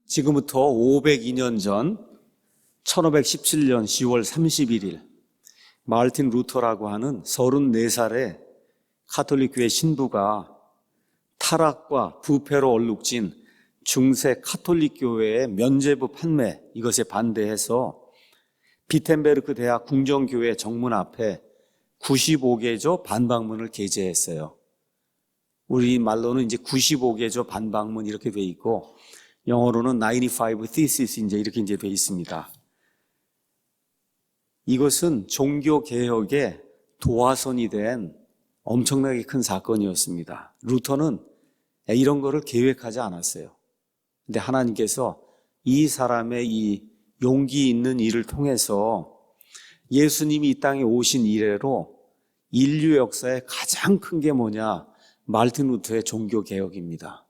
지금부터 502년 전 1517년 10월 31일 마르틴 루터라고 하는 34살의 가톨릭 교회 신부가 타락과 부패로 얼룩진 중세 가톨릭 교회의 면죄부 판매, 이것에 반대해서 비텐베르크 대학 궁정교회 정문 앞에 95개조 반박문을 게재했어요. 우리말로는 이제 95개조 반박문 이렇게 돼 있고, 영어로는 95 thesis 이렇게 돼 있습니다. 이것은 종교개혁의 도화선이 된 엄청나게 큰 사건이었습니다. 루터는 이런 거를 계획하지 않았어요. 근데 하나님께서 이 사람의 이 용기 있는 일을 통해서 예수님이 이 땅에 오신 이래로 인류 역사에 가장 큰 게 뭐냐? 마르틴 루터의 종교개혁입니다.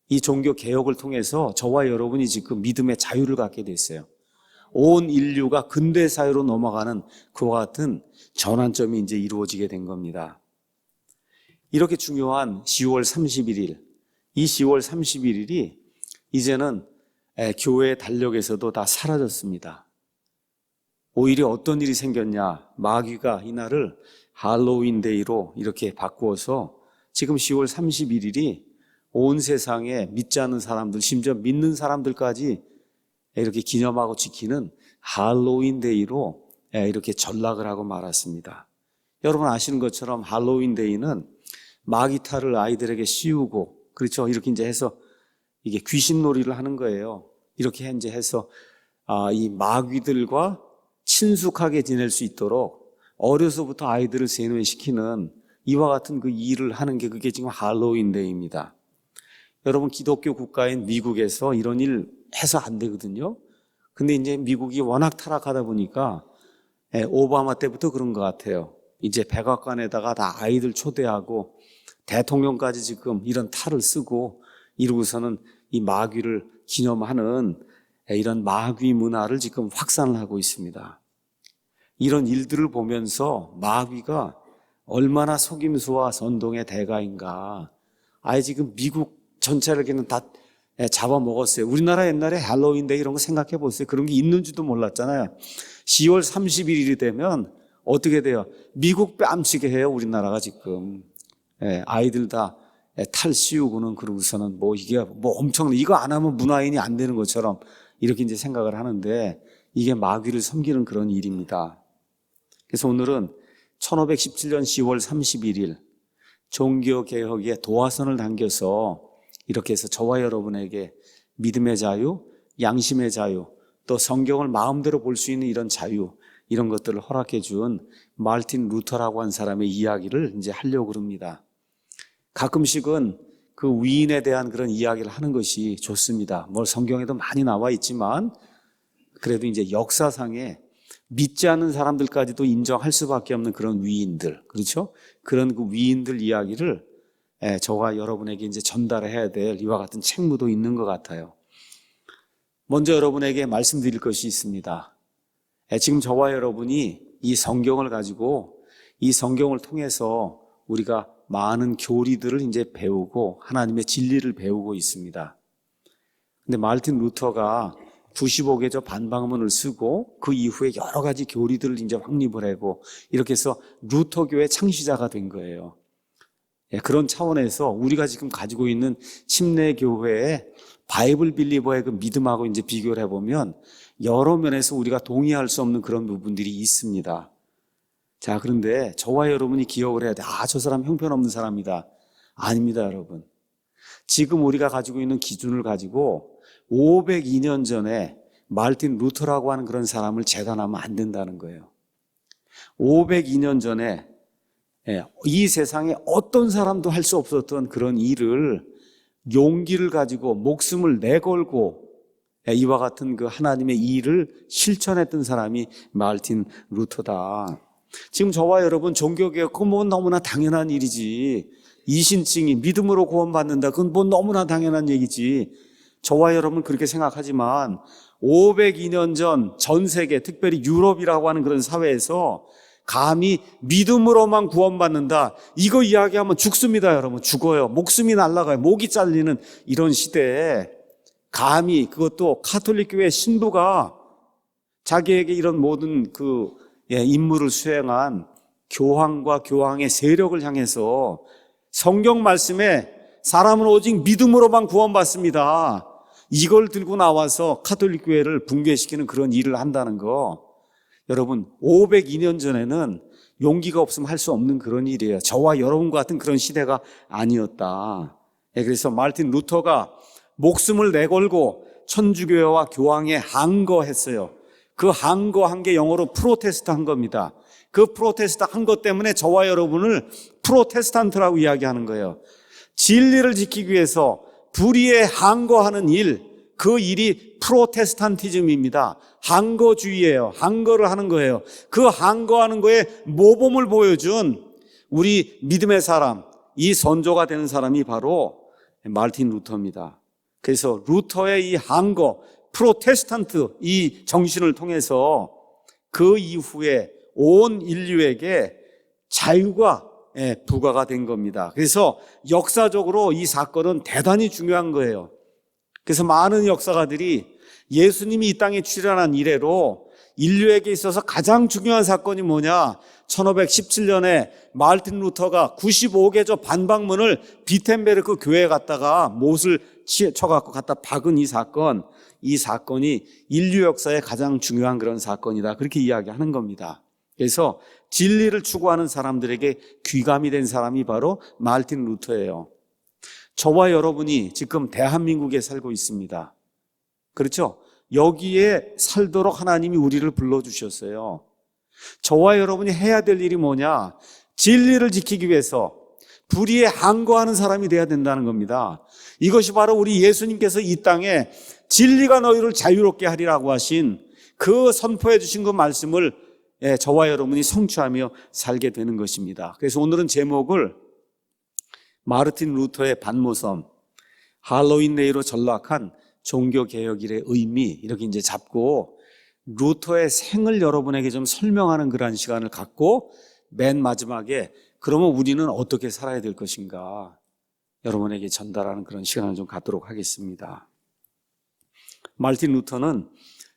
이 종교개혁을 통해서 저와 여러분이 지금 믿음의 자유를 갖게 됐어요. 온 인류가 근대 사회로 넘어가는 그와 같은 전환점이 이제 이루어지게 된 겁니다. 이렇게 중요한 10월 31일, 이 10월 31일이 이제는 교회의 달력에서도 다 사라졌습니다. 오히려 어떤 일이 생겼냐? 마귀가 이날을 할로윈 데이로 이렇게 바꾸어서 지금 10월 31일이 온 세상에 믿지 않는 사람들, 심지어 믿는 사람들까지 이렇게 기념하고 지키는 할로윈 데이로 이렇게 전락을 하고 말았습니다. 여러분 아시는 것처럼 할로윈 데이는 마귀탈을 아이들에게 씌우고, 그렇죠? 이렇게 이제 해서 이게 귀신놀이를 하는 거예요. 이렇게 이제 해서 이 마귀들과 친숙하게 지낼 수 있도록 어려서부터 아이들을 세뇌시키는 이와 같은 그 일을 하는 게 그게 지금 할로윈 데이입니다. 여러분 기독교 국가인 미국에서 이런 일 해서 안 되거든요. 근데 이제 미국이 워낙 타락하다 보니까 오바마 때부터 그런 것 같아요. 이제 백악관에다가 다 아이들 초대하고 대통령까지 지금 이런 탈을 쓰고 이러고서는 이 마귀를 기념하는 이런 마귀 문화를 지금 확산을 하고 있습니다. 이런 일들을 보면서 마귀가 얼마나 속임수와 선동의 대가인가. 아예 지금 미국 전체를 그냥 다 잡아먹었어요. 우리나라 옛날에 할로윈데이 이런 거 생각해 보세요. 그런 게 있는지도 몰랐잖아요. 10월 31일이 되면 어떻게 돼요? 미국 뺨치게 해요, 우리나라가 지금. 아이들 다 탈 씌우고는 그러고서는 이게 엄청난, 이거 안 하면 문화인이 안 되는 것처럼 이렇게 이제 생각을 하는데 이게 마귀를 섬기는 그런 일입니다. 그래서 오늘은 1517년 10월 31일 종교개혁의 도화선을 당겨서 이렇게 해서 저와 여러분에게 믿음의 자유, 양심의 자유, 또 성경을 마음대로 볼 수 있는 이런 자유, 이런 것들을 허락해 준 마르틴 루터라고 한 사람의 이야기를 이제 하려고 합니다. 가끔씩은 그 위인에 대한 그런 이야기를 하는 것이 좋습니다. 성경에도 많이 나와 있지만 그래도 이제 역사상에 믿지 않는 사람들까지도 인정할 수밖에 없는 그런 위인들, 그렇죠? 그런 그 위인들 이야기를 저와 여러분에게 이제 전달해야 될 이와 같은 책무도 있는 것 같아요. 먼저 여러분에게 말씀드릴 것이 있습니다. 지금 저와 여러분이 이 성경을 가지고 이 성경을 통해서 우리가 많은 교리들을 이제 배우고 하나님의 진리를 배우고 있습니다. 근데 마르틴 루터가 95개조 반박문을 쓰고 그 이후에 여러 가지 교리들을 이제 확립을 하고 이렇게 해서 루터교의 창시자가 된 거예요. 그런 차원에서 우리가 지금 가지고 있는 침례교회의 바이블 빌리버의 그 믿음하고 이제 비교를 해보면 여러 면에서 우리가 동의할 수 없는 그런 부분들이 있습니다. 자, 그런데 저와 여러분이 기억을 해야 돼. 저 사람 형편없는 사람이다. 아닙니다, 여러분. 지금 우리가 가지고 있는 기준을 가지고 502년 전에 마르틴 루터라고 하는 그런 사람을 재단하면 안 된다는 거예요. 502년 전에 이 세상에 어떤 사람도 할 수 없었던 그런 일을 용기를 가지고 목숨을 내걸고 이와 같은 그 하나님의 일을 실천했던 사람이 마르틴 루터다. 지금 저와 여러분 종교개혁 그건 너무나 당연한 일이지. 이신칭이 믿음으로 구원받는다. 그건 너무나 당연한 얘기지. 저와 여러분 그렇게 생각하지만 502년 전 전 세계, 특별히 유럽이라고 하는 그런 사회에서 감히 믿음으로만 구원받는다, 이거 이야기하면 죽습니다. 여러분 죽어요. 목숨이 날아가요. 목이 잘리는 이런 시대에 감히 그것도 가톨릭 교회 신부가 자기에게 이런 모든 임무를 수행한 교황과 교황의 세력을 향해서 성경 말씀에 사람은 오직 믿음으로만 구원받습니다, 이걸 들고 나와서 가톨릭 교회를 붕괴시키는 그런 일을 한다는 거, 여러분 502년 전에는 용기가 없으면 할 수 없는 그런 일이에요. 저와 여러분 같은 그런 시대가 아니었다. 그래서 마르틴 루터가 목숨을 내걸고 천주교회와 교황에 항거했어요. 그 항거한 게 영어로 프로테스트 한 겁니다. 그 프로테스트 한 것 때문에 저와 여러분을 프로테스탄트라고 이야기하는 거예요. 진리를 지키기 위해서 불의에 항거하는 일, 그 일이 프로테스탄티즘입니다. 항거주의예요. 항거를 하는 거예요. 그 항거하는 거에 모범을 보여준 우리 믿음의 사람, 이 선조가 되는 사람이 바로 마르틴 루터입니다. 그래서 루터의 이 항거, 프로테스탄트 이 정신을 통해서 그 이후에 온 인류에게 자유가 부과가 된 겁니다. 그래서 역사적으로 이 사건은 대단히 중요한 거예요. 그래서 많은 역사가들이 예수님이 이 땅에 출현한 이래로 인류에게 있어서 가장 중요한 사건이 뭐냐, 1517년에 마르틴 루터가 95개조 반박문을 비텐베르크 교회에 갔다가 못을 쳐갖고 갖다 박은 이 사건이 인류 역사의 가장 중요한 그런 사건이다, 그렇게 이야기하는 겁니다. 그래서 진리를 추구하는 사람들에게 귀감이 된 사람이 바로 마르틴 루터예요. 저와 여러분이 지금 대한민국에 살고 있습니다. 그렇죠? 여기에 살도록 하나님이 우리를 불러주셨어요. 저와 여러분이 해야 될 일이 뭐냐? 진리를 지키기 위해서 불의에 항거하는 사람이 돼야 된다는 겁니다. 이것이 바로 우리 예수님께서 이 땅에 진리가 너희를 자유롭게 하리라고 하신 그 선포해 주신 그 말씀을 저와 여러분이 성취하며 살게 되는 것입니다. 그래서 오늘은 제목을 마르틴 루터의 반모섬, 할로윈 데이로 전락한 종교개혁일의 의미, 이렇게 이제 잡고 루터의 생을 여러분에게 좀 설명하는 그러한 시간을 갖고 맨 마지막에 그러면 우리는 어떻게 살아야 될 것인가 여러분에게 전달하는 그런 시간을 좀 갖도록 하겠습니다. 마르틴 루터는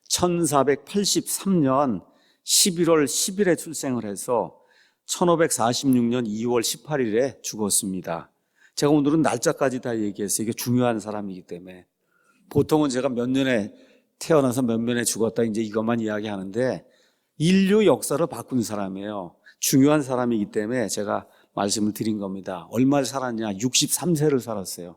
1483년 11월 10일에 출생을 해서 1546년 2월 18일에 죽었습니다. 제가 오늘은 날짜까지 다 얘기했어요. 이게 중요한 사람이기 때문에. 보통은 제가 몇 년에 태어나서 몇 년에 죽었다 이제 이것만 이야기하는데 인류 역사를 바꾼 사람이에요. 중요한 사람이기 때문에 제가 말씀을 드린 겁니다. 얼마를 살았냐? 63세를 살았어요.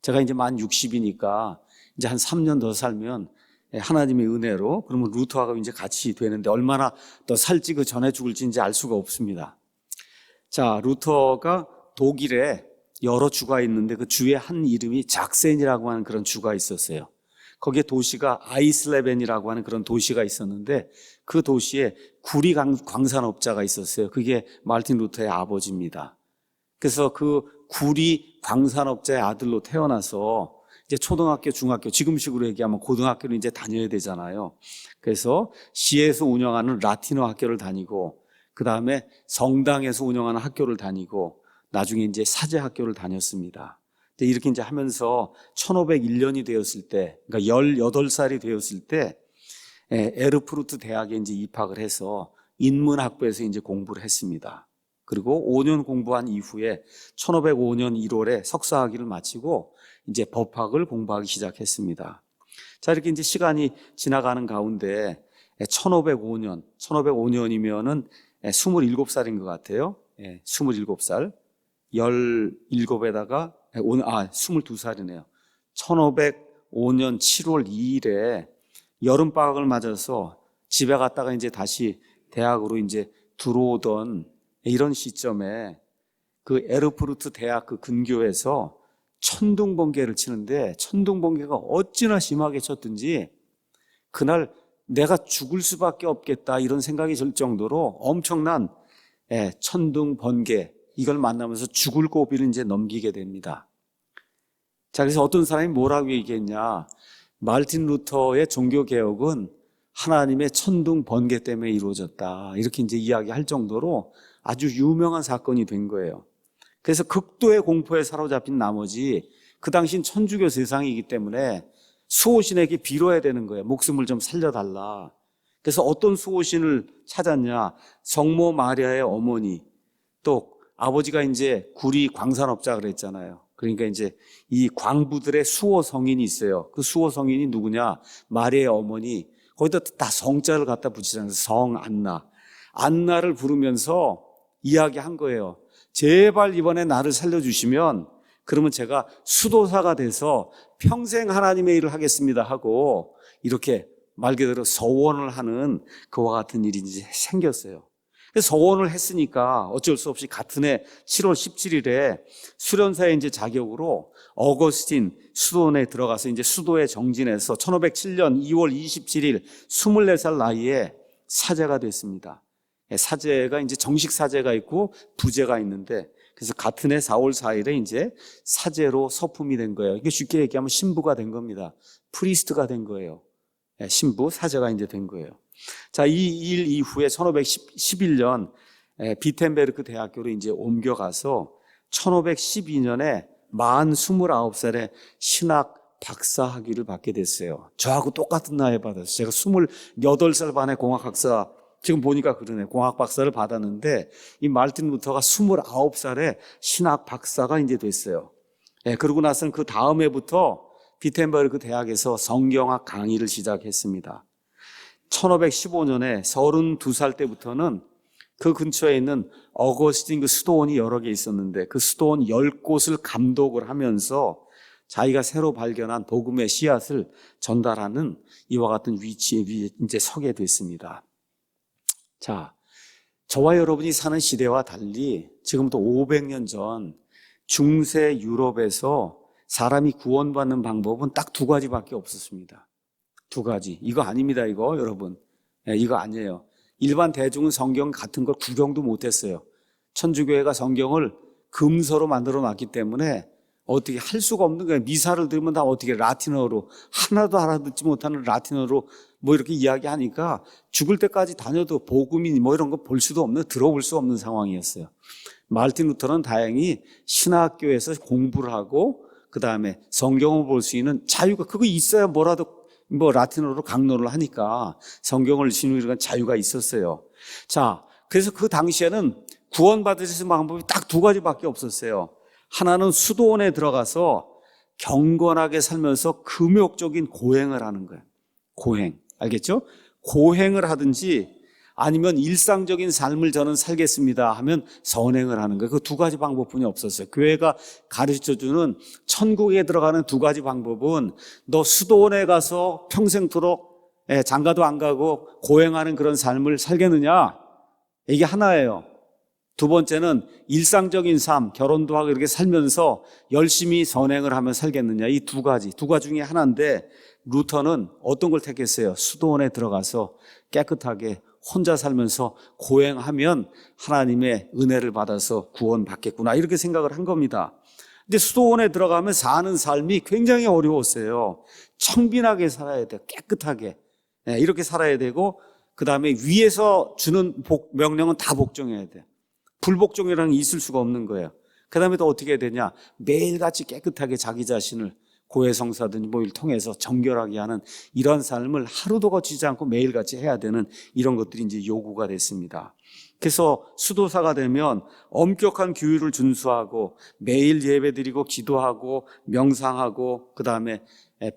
제가 이제 만 60이니까 이제 한 3년 더 살면 하나님의 은혜로 그러면 루터하고 이제 같이 되는데 얼마나 더 살지 그 전에 죽을지 이제 알 수가 없습니다. 자, 루터가 독일에 여러 주가 있는데 그 주의 한 이름이 작센이라고 하는 그런 주가 있었어요. 거기에 도시가 아이슬레벤이라고 하는 그런 도시가 있었는데 그 도시에 구리 광산업자가 있었어요. 그게 마르틴 루터의 아버지입니다. 그래서 그 구리 광산업자의 아들로 태어나서 이제 초등학교, 중학교, 지금식으로 얘기하면 고등학교를 이제 다녀야 되잖아요. 그래서 시에서 운영하는 라틴어 학교를 다니고 그 다음에 성당에서 운영하는 학교를 다니고 나중에 이제 사제 학교를 다녔습니다. 이렇게 이제 하면서 1501년이 되었을 때, 그러니까 18살이 되었을 때 에르푸르트 대학에 이제 입학을 해서 인문학부에서 이제 공부를 했습니다. 그리고 5년 공부한 이후에 1505년 1월에 석사학위를 마치고 이제 법학을 공부하기 시작했습니다. 자, 이렇게 이제 시간이 지나가는 가운데 1505년이면은 27살인 것 같아요. 27살. 17에다가 22살이네요. 1505년 7월 2일에 여름방학을 맞아서 집에 갔다가 이제 다시 대학으로 이제 들어오던 이런 시점에 그 에르푸르트 대학 그 근교에서 천둥번개를 치는데 천둥번개가 어찌나 심하게 쳤든지 그날 내가 죽을 수밖에 없겠다 이런 생각이 들 정도로 엄청난 천둥번개 이걸 만나면서 죽을 고비를 이제 넘기게 됩니다. 자, 그래서 어떤 사람이 뭐라고 얘기했냐? 마르틴 루터의 종교개혁은 하나님의 천둥 번개 때문에 이루어졌다. 이렇게 이제 이야기할 정도로 아주 유명한 사건이 된 거예요. 그래서 극도의 공포에 사로잡힌 나머지 그 당시는 천주교 세상이기 때문에 수호신에게 빌어야 되는 거예요. 목숨을 좀 살려달라. 그래서 어떤 수호신을 찾았냐? 성모 마리아의 어머니, 또 아버지가 이제 구리 광산업자 그랬잖아요. 그러니까 이제 이 광부들의 수호 성인이 있어요. 그 수호 성인이 누구냐? 마리아의 어머니. 거기다 다 성자를 갖다 붙이잖아요. 성안나. 안나를 부르면서 이야기한 거예요. 제발 이번에 나를 살려주시면 그러면 제가 수도사가 돼서 평생 하나님의 일을 하겠습니다 하고 이렇게 말 그대로 서원을 하는 그와 같은 일이 이제 생겼어요. 그래서 서원을 했으니까 어쩔 수 없이 같은 해 7월 17일에 수련사의 이제 자격으로 어거스틴 수도원에 들어가서 이제 수도에 정진해서 1507년 2월 27일 24살 나이에 사제가 됐습니다. 사제가 이제 정식 사제가 있고 부제가 있는데 그래서 같은 해 4월 4일에 이제 사제로 서품이 된 거예요. 이게 쉽게 얘기하면 신부가 된 겁니다. 프리스트가 된 거예요. 신부, 사제가 이제 된 거예요. 자, 이 일 이후에 1511년 비텐베르크 대학교로 이제 옮겨가서 1512년에 만 29살에 신학 박사 학위를 받게 됐어요. 저하고 똑같은 나이에 받았어요. 제가 28살 반에 공학학사, 지금 보니까 그러네. 공학 박사를 받았는데 이 말틴 루터가 29살에 신학 박사가 이제 됐어요. 그러고 나서는 그 다음 해부터 비텐베르크 대학에서 성경학 강의를 시작했습니다. 1515년에 32살 때부터는 그 근처에 있는 어거스틴 그 수도원이 여러 개 있었는데 그 수도원 10곳을 감독을 하면서 자기가 새로 발견한 복음의 씨앗을 전달하는 이와 같은 위치에 이제 서게 됐습니다. 자, 저와 여러분이 사는 시대와 달리 지금부터 500년 전 중세 유럽에서 사람이 구원받는 방법은 딱 두 가지밖에 없었습니다. 두 가지. 이거 아닙니다, 이거 여러분. 이거 아니에요. 일반 대중은 성경 같은 걸 구경도 못했어요. 천주교회가 성경을 금서로 만들어 놨기 때문에 어떻게 할 수가 없는 거예요. 미사를 들으면 다 어떻게 라틴어로, 하나도 알아듣지 못하는 라틴어로 뭐 이렇게 이야기하니까 죽을 때까지 다녀도 복음이 뭐 이런 거 볼 수도 없는, 들어볼 수 없는 상황이었어요. 말틴 루터는 다행히 신학교에서 공부를 하고 그 다음에 성경을 볼 수 있는 자유가, 그거 있어야 뭐라도 뭐 라틴어로 강론을 하니까 성경을 신우이는 자유가 있었어요. 자, 그래서 그 당시에는 구원받을 수 있는 방법이 딱 두 가지밖에 없었어요. 하나는 수도원에 들어가서 경건하게 살면서 금욕적인 고행을 하는 거예요. 고행. 알겠죠? 고행을 하든지 아니면 일상적인 삶을 저는 살겠습니다 하면 선행을 하는 거예요. 그 두 가지 방법뿐이 없었어요. 교회가 가르쳐주는 천국에 들어가는 두 가지 방법은 너 수도원에 가서 평생토록 장가도 안 가고 고행하는 그런 삶을 살겠느냐? 이게 하나예요. 두 번째는 일상적인 삶, 결혼도 하고 이렇게 살면서 열심히 선행을 하며 살겠느냐? 이 두 가지 중에 하나인데 루터는 어떤 걸 택했어요? 수도원에 들어가서 깨끗하게 혼자 살면서 고행하면 하나님의 은혜를 받아서 구원받겠구나 이렇게 생각을 한 겁니다. 근데 수도원에 들어가면 사는 삶이 굉장히 어려웠어요. 청빈하게 살아야 돼요. 깨끗하게 이렇게 살아야 되고 그 다음에 위에서 주는 명령은 다 복종해야 돼요. 불복종이라는 게 있을 수가 없는 거예요. 그 다음에 또 어떻게 해야 되냐? 매일같이 깨끗하게 자기 자신을 고해성사든지 뭐 이를 통해서 정결하게 하는 이런 삶을 하루도 거치지 않고 매일같이 해야 되는 이런 것들이 이제 요구가 됐습니다. 그래서 수도사가 되면 엄격한 규율을 준수하고 매일 예배드리고 기도하고 명상하고 그 다음에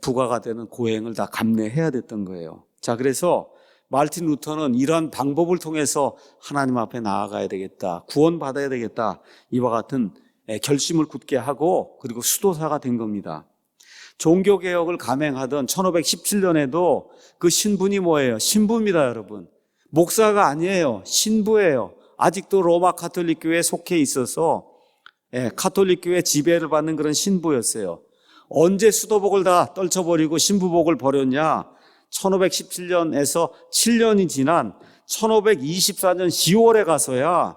부가가 되는 고행을 다 감내해야 됐던 거예요. 자, 그래서 말틴 루터는 이러한 방법을 통해서 하나님 앞에 나아가야 되겠다, 구원받아야 되겠다 이와 같은 결심을 굳게 하고 그리고 수도사가 된 겁니다. 종교개혁을 감행하던 1517년에도 그 신분이 뭐예요? 신부입니다, 여러분. 목사가 아니에요. 신부예요. 아직도 로마 가톨릭 교회에 속해 있어서 가톨릭 교회 지배를 받는 그런 신부였어요. 언제 수도복을 다 떨쳐버리고 신부복을 버렸냐? 1517년에서 7년이 지난 1524년 10월에 가서야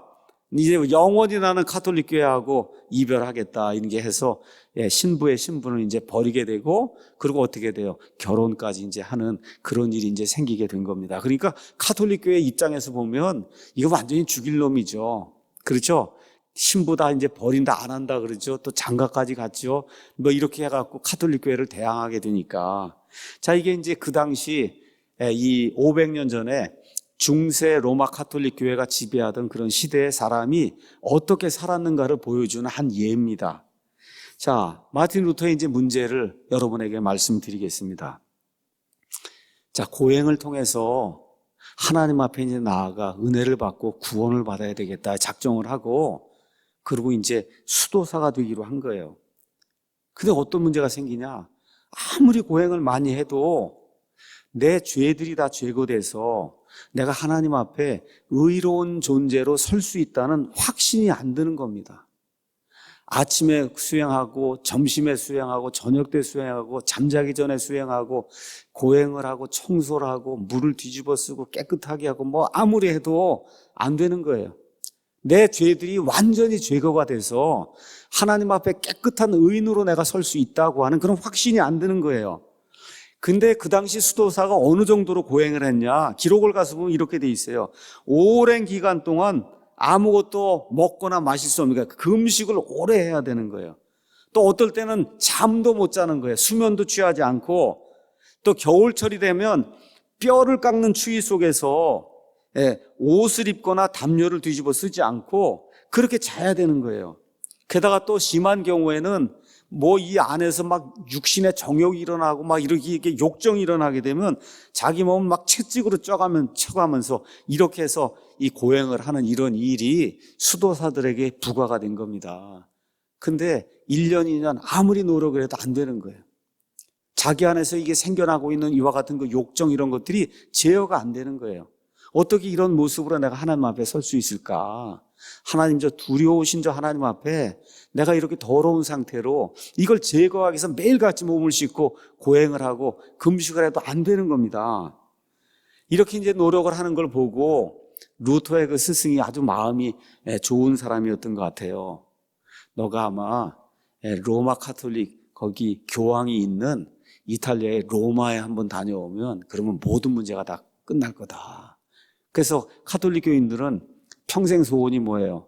이제 영원히 나는 가톨릭 교회하고 이별하겠다 이렇게 해서 신부의 신분을 이제 버리게 되고 그리고 어떻게 돼요? 결혼까지 이제 하는 그런 일이 이제 생기게 된 겁니다. 그러니까 가톨릭 교회 입장에서 보면 이거 완전히 죽일 놈이죠. 그렇죠? 신부 다 이제 버린다, 안 한다 그러죠. 또 장가까지 갔죠. 뭐 이렇게 해갖고 가톨릭 교회를 대항하게 되니까. 자, 이게 이제 그 당시 이 500년 전에 중세 로마 가톨릭 교회가 지배하던 그런 시대의 사람이 어떻게 살았는가를 보여주는 한 예입니다. 자, 마틴 루터의 이제 문제를 여러분에게 말씀드리겠습니다. 자, 고행을 통해서 하나님 앞에 이제 나아가 은혜를 받고 구원을 받아야 되겠다 작정을 하고, 그리고 이제 수도사가 되기로 한 거예요. 근데 어떤 문제가 생기냐? 아무리 고행을 많이 해도 내 죄들이 다 제거돼서 내가 하나님 앞에 의로운 존재로 설 수 있다는 확신이 안 드는 겁니다. 아침에 수행하고 점심에 수행하고 저녁 때 수행하고 잠자기 전에 수행하고 고행을 하고 청소를 하고 물을 뒤집어 쓰고 깨끗하게 하고 뭐 아무리 해도 안 되는 거예요. 내 죄들이 완전히 제거가 돼서 하나님 앞에 깨끗한 의인으로 내가 설 수 있다고 하는 그런 확신이 안 드는 거예요. 근데 그 당시 수도사가 어느 정도로 고행을 했냐? 기록을 가서 보면 이렇게 돼 있어요. 오랜 기간 동안 아무것도 먹거나 마실 수 없는 거예요. 금식을 오래 해야 되는 거예요. 또 어떨 때는 잠도 못 자는 거예요. 수면도 취하지 않고, 또 겨울철이 되면 뼈를 깎는 추위 속에서 옷을 입거나 담요를 뒤집어 쓰지 않고 그렇게 자야 되는 거예요. 게다가 또 심한 경우에는 뭐 이 안에서 막 육신의 정욕이 일어나고 막 이렇게 욕정이 일어나게 되면 자기 몸은 막 채찍으로 쳐가면서 이렇게 해서 이 고행을 하는 이런 일이 수도사들에게 부과가 된 겁니다. 근데 1년, 2년 아무리 노력을 해도 안 되는 거예요. 자기 안에서 이게 생겨나고 있는 이와 같은 그 욕정 이런 것들이 제어가 안 되는 거예요. 어떻게 이런 모습으로 내가 하나님 앞에 설 수 있을까? 하나님, 저 두려우신 저 하나님 앞에 내가 이렇게 더러운 상태로 이걸 제거하기 위해서 매일같이 몸을 씻고 고행을 하고 금식을 해도 안 되는 겁니다. 이렇게 이제 노력을 하는 걸 보고 루터의 그 스승이 아주 마음이 좋은 사람이었던 것 같아요. 너가 아마 로마 가톨릭 거기 교황이 있는 이탈리아의 로마에 한번 다녀오면 그러면 모든 문제가 다 끝날 거다. 그래서 가톨릭 교인들은 평생 소원이 뭐예요?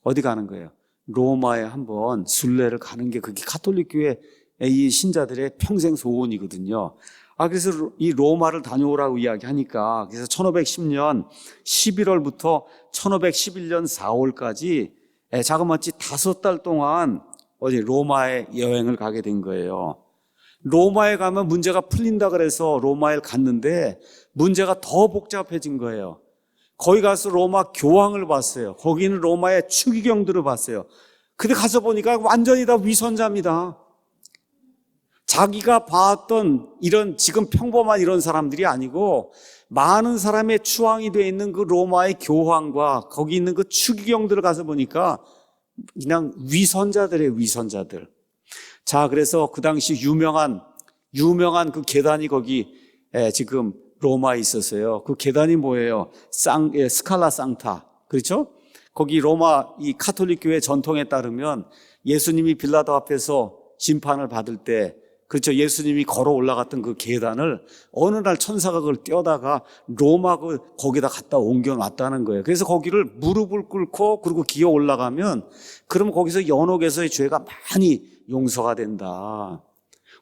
어디 가는 거예요? 로마에 한번 순례를 가는 게 그게 가톨릭 교회 이 신자들의 평생 소원이거든요. 그래서 이 로마를 다녀오라고 이야기하니까, 그래서 1510년 11월부터 1511년 4월까지 자그마치 5달 동안 어디 로마에 여행을 가게 된 거예요. 로마에 가면 문제가 풀린다 그래서 로마에 갔는데 문제가 더 복잡해진 거예요. 거기 가서 로마 교황을 봤어요. 거기는 로마의 추기경들을 봤어요. 근데 가서 보니까 완전히 다 위선자입니다. 자기가 봤던 이런 지금 평범한 이런 사람들이 아니고 많은 사람의 추앙이 되어 있는 그 로마의 교황과 거기 있는 그 추기경들을 가서 보니까 그냥 위선자들이에요, 위선자들. 자, 그래서 그 당시 유명한 그 계단이 거기 지금 로마에 있었어요. 그 계단이 뭐예요? 스칼라 상타. 그렇죠? 거기 로마 이 가톨릭 교회 전통에 따르면 예수님이 빌라도 앞에서 심판을 받을 때, 그렇죠, 예수님이 걸어 올라갔던 그 계단을 어느 날 천사가 그걸 떼어다가 로마 거기다 갖다 옮겨놨다는 거예요. 그래서 거기를 무릎을 꿇고 그리고 기어 올라가면 그러면 거기서 연옥에서의 죄가 많이 용서가 된다.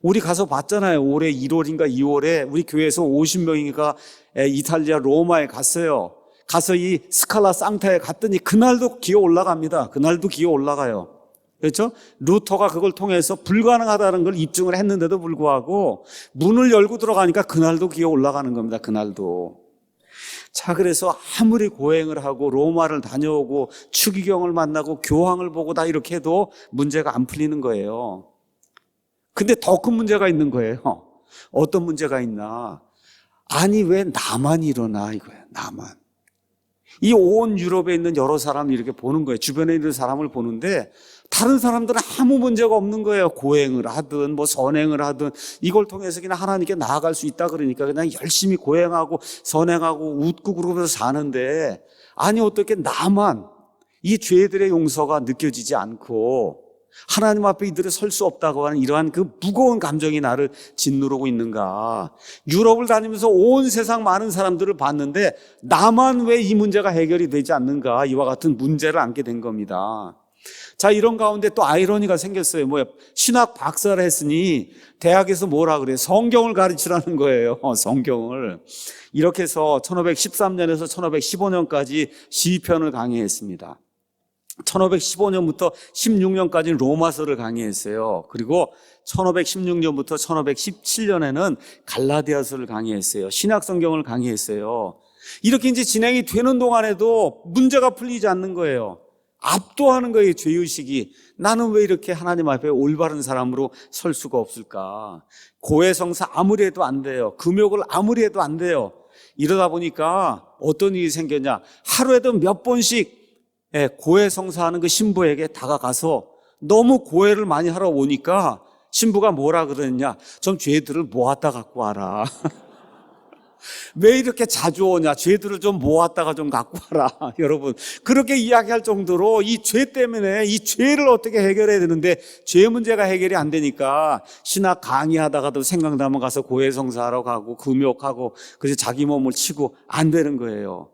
우리 가서 봤잖아요. 올해 1월인가 2월에 우리 교회에서 50명인가 이탈리아 로마에 갔어요. 가서 이 스칼라 상타에 갔더니 그날도 기어 올라갑니다. 그날도 기어 올라가요. 그렇죠? 루터가 그걸 통해서 불가능하다는 걸 입증을 했는데도 불구하고 문을 열고 들어가니까 그날도 기어 올라가는 겁니다. 그날도. 자, 그래서 아무리 고행을 하고 로마를 다녀오고 추기경을 만나고 교황을 보고 다 이렇게 해도 문제가 안 풀리는 거예요. 근데 더 큰 문제가 있는 거예요. 어떤 문제가 있나? 아니, 왜 나만 일어나 이거예요. 나만. 이 온 유럽에 있는 여러 사람을 이렇게 보는 거예요. 주변에 있는 사람을 보는데 다른 사람들은 아무 문제가 없는 거예요. 고행을 하든 뭐 선행을 하든 이걸 통해서 그냥 하나님께 나아갈 수 있다 그러니까 그냥 열심히 고행하고 선행하고 웃고 그러면서 사는데, 아니 어떻게 나만 이 죄들의 용서가 느껴지지 않고 하나님 앞에 이들을 설 수 없다고 하는 이러한 그 무거운 감정이 나를 짓누르고 있는가? 유럽을 다니면서 온 세상 많은 사람들을 봤는데 나만 왜 이 문제가 해결이 되지 않는가? 이와 같은 문제를 안게 된 겁니다. 자, 이런 가운데 또 아이러니가 생겼어요. 뭐야? 신학 박사를 했으니 대학에서 뭐라 그래요? 성경을 가르치라는 거예요. 성경을. 이렇게 해서 1513년에서 1515년까지 시편을 강의했습니다. 1515년부터 16년까지는 로마서를 강의했어요. 그리고 1516년부터 1517년에는 갈라디아서를 강의했어요. 신약 성경을 강의했어요. 이렇게 이제 진행이 되는 동안에도 문제가 풀리지 않는 거예요. 압도하는 거예요, 죄의식이. 나는 왜 이렇게 하나님 앞에 올바른 사람으로 설 수가 없을까? 고해성사 아무리 해도 안 돼요. 금욕을 아무리 해도 안 돼요. 이러다 보니까 어떤 일이 생겼냐? 하루에도 몇 번씩 고해성사하는 그 신부에게 다가가서 너무 고해를 많이 하러 오니까 신부가 뭐라 그러느냐? 좀 죄들을 모았다 갖고 와라. 왜 이렇게 자주 오냐? 죄들을 좀 모았다가 좀 갖고 와라. 여러분, 그렇게 이야기할 정도로 이 죄 때문에 이 죄를 어떻게 해결해야 되는데 죄 문제가 해결이 안 되니까 신학 강의하다가도 생각나면 가서 고해성사하러 가고 금욕하고 그래서 자기 몸을 치고 안 되는 거예요.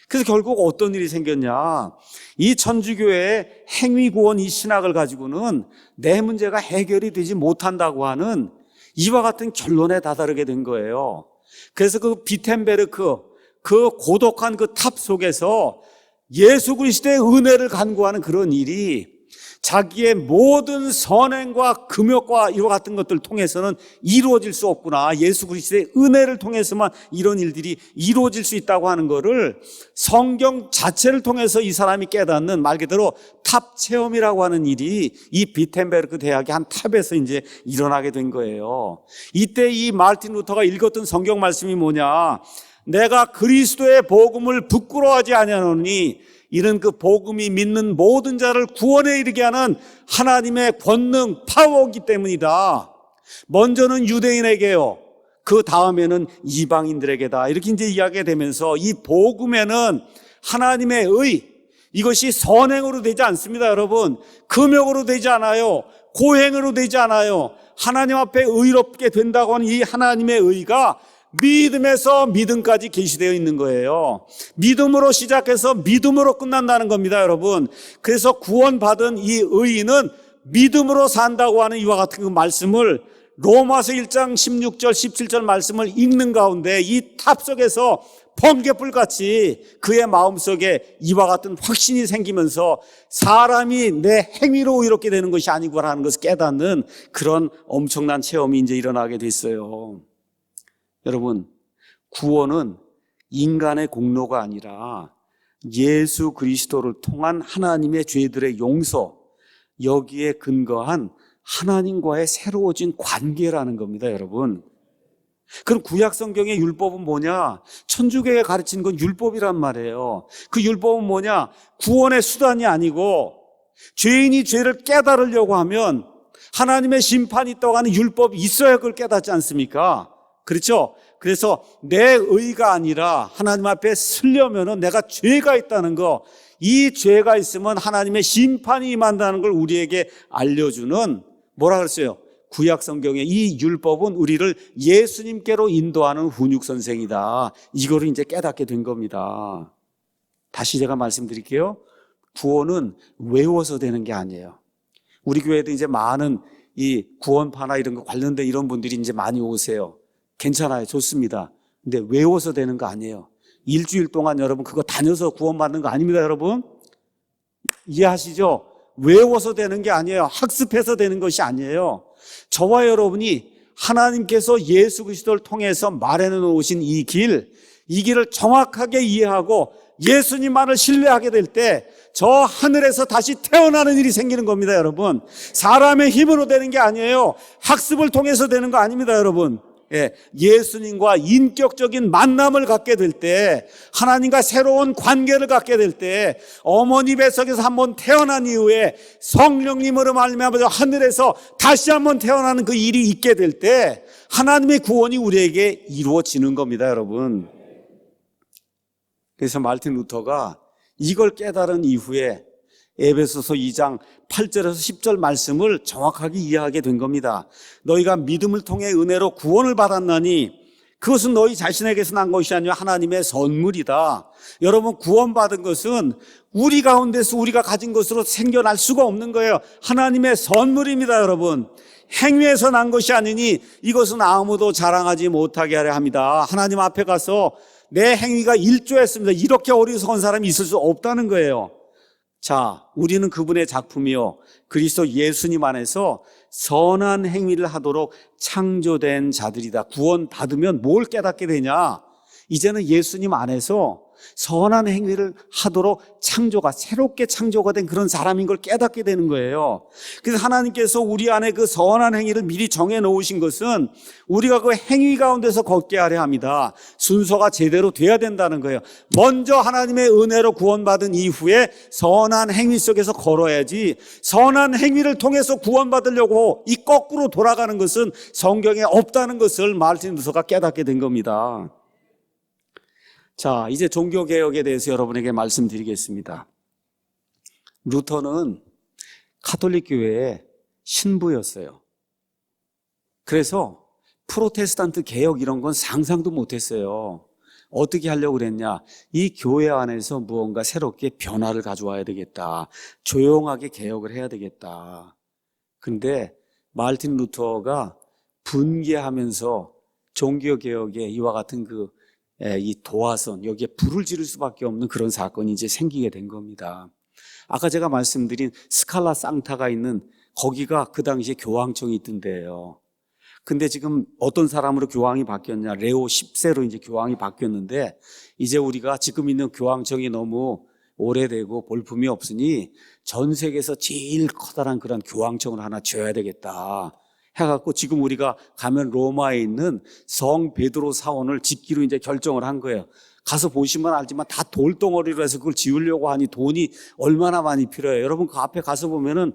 그래서 결국 어떤 일이 생겼냐? 이 천주교의 행위구원 이 신학을 가지고는 내 문제가 해결이 되지 못한다고 하는 이와 같은 결론에 다다르게 된 거예요. 그래서 그 비텐베르크, 그 고독한 그 탑 속에서 예수 그리스도의 은혜를 간구하는 그런 일이 자기의 모든 선행과 금욕과 이와 같은 것들을 통해서는 이루어질 수 없구나. 예수 그리스도의 은혜를 통해서만 이런 일들이 이루어질 수 있다고 하는 것을 성경 자체를 통해서 이 사람이 깨닫는 말 그대로 탑 체험이라고 하는 일이 이 비텐베르크 대학의 한 탑에서 이제 일어나게 된 거예요. 이때 이 마르틴 루터가 읽었던 성경 말씀이 뭐냐? 내가 그리스도의 복음을 부끄러워하지 아니하노니 이는 그 복음이 믿는 모든 자를 구원에 이르게 하는 하나님의 권능, 파워이기 때문이다. 먼저는 유대인에게요. 그 다음에는 이방인들에게다. 이렇게 이제 이야기가 되면서 이 복음에는 하나님의 의, 이것이 선행으로 되지 않습니다, 여러분. 금욕으로 되지 않아요. 고행으로 되지 않아요. 하나님 앞에 의롭게 된다고 하는 이 하나님의 의가 믿음에서 믿음까지 계시되어 있는 거예요. 믿음으로 시작해서 믿음으로 끝난다는 겁니다, 여러분. 그래서 구원받은 이 의인은 믿음으로 산다고 하는 이와 같은 그 말씀을 로마서 1장 16절 17절 말씀을 읽는 가운데 이 탑 속에서 번개불같이 그의 마음속에 이와 같은 확신이 생기면서 사람이 내 행위로 이렇게 되는 것이 아니구나라는 것을 깨닫는 그런 엄청난 체험이 이제 일어나게 됐어요. 여러분, 구원은 인간의 공로가 아니라 예수 그리스도를 통한 하나님의 죄들의 용서, 여기에 근거한 하나님과의 새로워진 관계라는 겁니다, 여러분. 그럼 구약 성경의 율법은 뭐냐? 천주교에 가르치는 건 율법이란 말이에요. 그 율법은 뭐냐? 구원의 수단이 아니고 죄인이 죄를 깨달으려고 하면 하나님의 심판이 있다고 하는 율법이 있어야 그걸 깨닫지 않습니까? 그렇죠? 그래서 내 의가 아니라 하나님 앞에 서려면은 내가 죄가 있다는 거, 이 죄가 있으면 하나님의 심판이 임한다는 걸 우리에게 알려주는 뭐라 그랬어요? 구약 성경의 이 율법은 우리를 예수님께로 인도하는 훈육 선생이다. 이거를 이제 깨닫게 된 겁니다. 다시 제가 말씀드릴게요. 구원은 외워서 되는 게 아니에요. 우리 교회도 이제 많은 이 구원파나 이런 거 관련된 이런 분들이 이제 많이 오세요. 괜찮아요. 좋습니다. 근데 외워서 되는 거 아니에요. 일주일 동안 여러분 그거 다녀서 구원받는 거 아닙니다, 여러분. 이해하시죠? 외워서 되는 게 아니에요. 학습해서 되는 것이 아니에요. 저와 여러분이 하나님께서 예수 그리스도를 통해서 마련해 놓으신 이 길을 정확하게 이해하고 예수님만을 신뢰하게 될 때 저 하늘에서 다시 태어나는 일이 생기는 겁니다, 여러분. 사람의 힘으로 되는 게 아니에요. 학습을 통해서 되는 거 아닙니다, 여러분. 예수님과 인격적인 만남을 갖게 될 때, 하나님과 새로운 관계를 갖게 될 때, 어머니 뱃속에서 한번 태어난 이후에 성령님으로 말미암아 하늘에서 다시 한번 태어나는 그 일이 있게 될 때 하나님의 구원이 우리에게 이루어지는 겁니다, 여러분. 그래서 마르틴 루터가 이걸 깨달은 이후에 에베소서 2장 8절에서 10절 말씀을 정확하게 이해하게 된 겁니다. 너희가 믿음을 통해 은혜로 구원을 받았나니 그것은 너희 자신에게서 난 것이 아니라 하나님의 선물이다. 여러분, 구원받은 것은 우리 가운데서 우리가 가진 것으로 생겨날 수가 없는 거예요. 하나님의 선물입니다, 여러분. 행위에서 난 것이 아니니 이것은 아무도 자랑하지 못하게 하려 합니다. 하나님 앞에 가서 내 행위가 일조했습니다. 이렇게 어리석은 사람이 있을 수 없다는 거예요. 자, 우리는 그분의 작품이요, 그리스도 예수님 안에서 선한 행위를 하도록 창조된 자들이다. 구원 받으면 뭘 깨닫게 되냐? 이제는 예수님 안에서 선한 행위를 하도록 새롭게 창조가 된 그런 사람인 걸 깨닫게 되는 거예요. 그래서 하나님께서 우리 안에 그 선한 행위를 미리 정해 놓으신 것은 우리가 그 행위 가운데서 걷게 하려 합니다. 순서가 제대로 돼야 된다는 거예요. 먼저 하나님의 은혜로 구원받은 이후에 선한 행위 속에서 걸어야지, 선한 행위를 통해서 구원받으려고 이 거꾸로 돌아가는 것은 성경에 없다는 것을 마르틴 루터가 깨닫게 된 겁니다. 자, 이제 종교개혁에 대해서 여러분에게 말씀드리겠습니다. 루터는 가톨릭 교회의 신부였어요. 그래서 프로테스탄트 개혁 이런 건 상상도 못했어요. 어떻게 하려고 그랬냐? 이 교회 안에서 무언가 새롭게 변화를 가져와야 되겠다. 조용하게 개혁을 해야 되겠다. 근데 마르틴 루터가 분개하면서 종교개혁에 이와 같은 이 도화선, 여기에 불을 지를 수밖에 없는 그런 사건이 이제 생기게 된 겁니다. 아까 제가 말씀드린 스칼라 상타가 있는 거기가 그 당시에 교황청이 있던 데예요. 근데 지금 어떤 사람으로 교황이 바뀌었냐? 레오 10세로 이제 교황이 바뀌었는데, 이제 우리가 지금 있는 교황청이 너무 오래되고 볼품이 없으니 전 세계에서 제일 커다란 그런 교황청을 하나 지어야 되겠다 해갖고 지금 우리가 가면 로마에 있는 성 베드로 사원을 짓기로 이제 결정을 한 거예요. 가서 보시면 알지만 다 돌덩어리로 해서 그걸 지으려고 하니 돈이 얼마나 많이 필요해요. 여러분 그 앞에 가서 보면은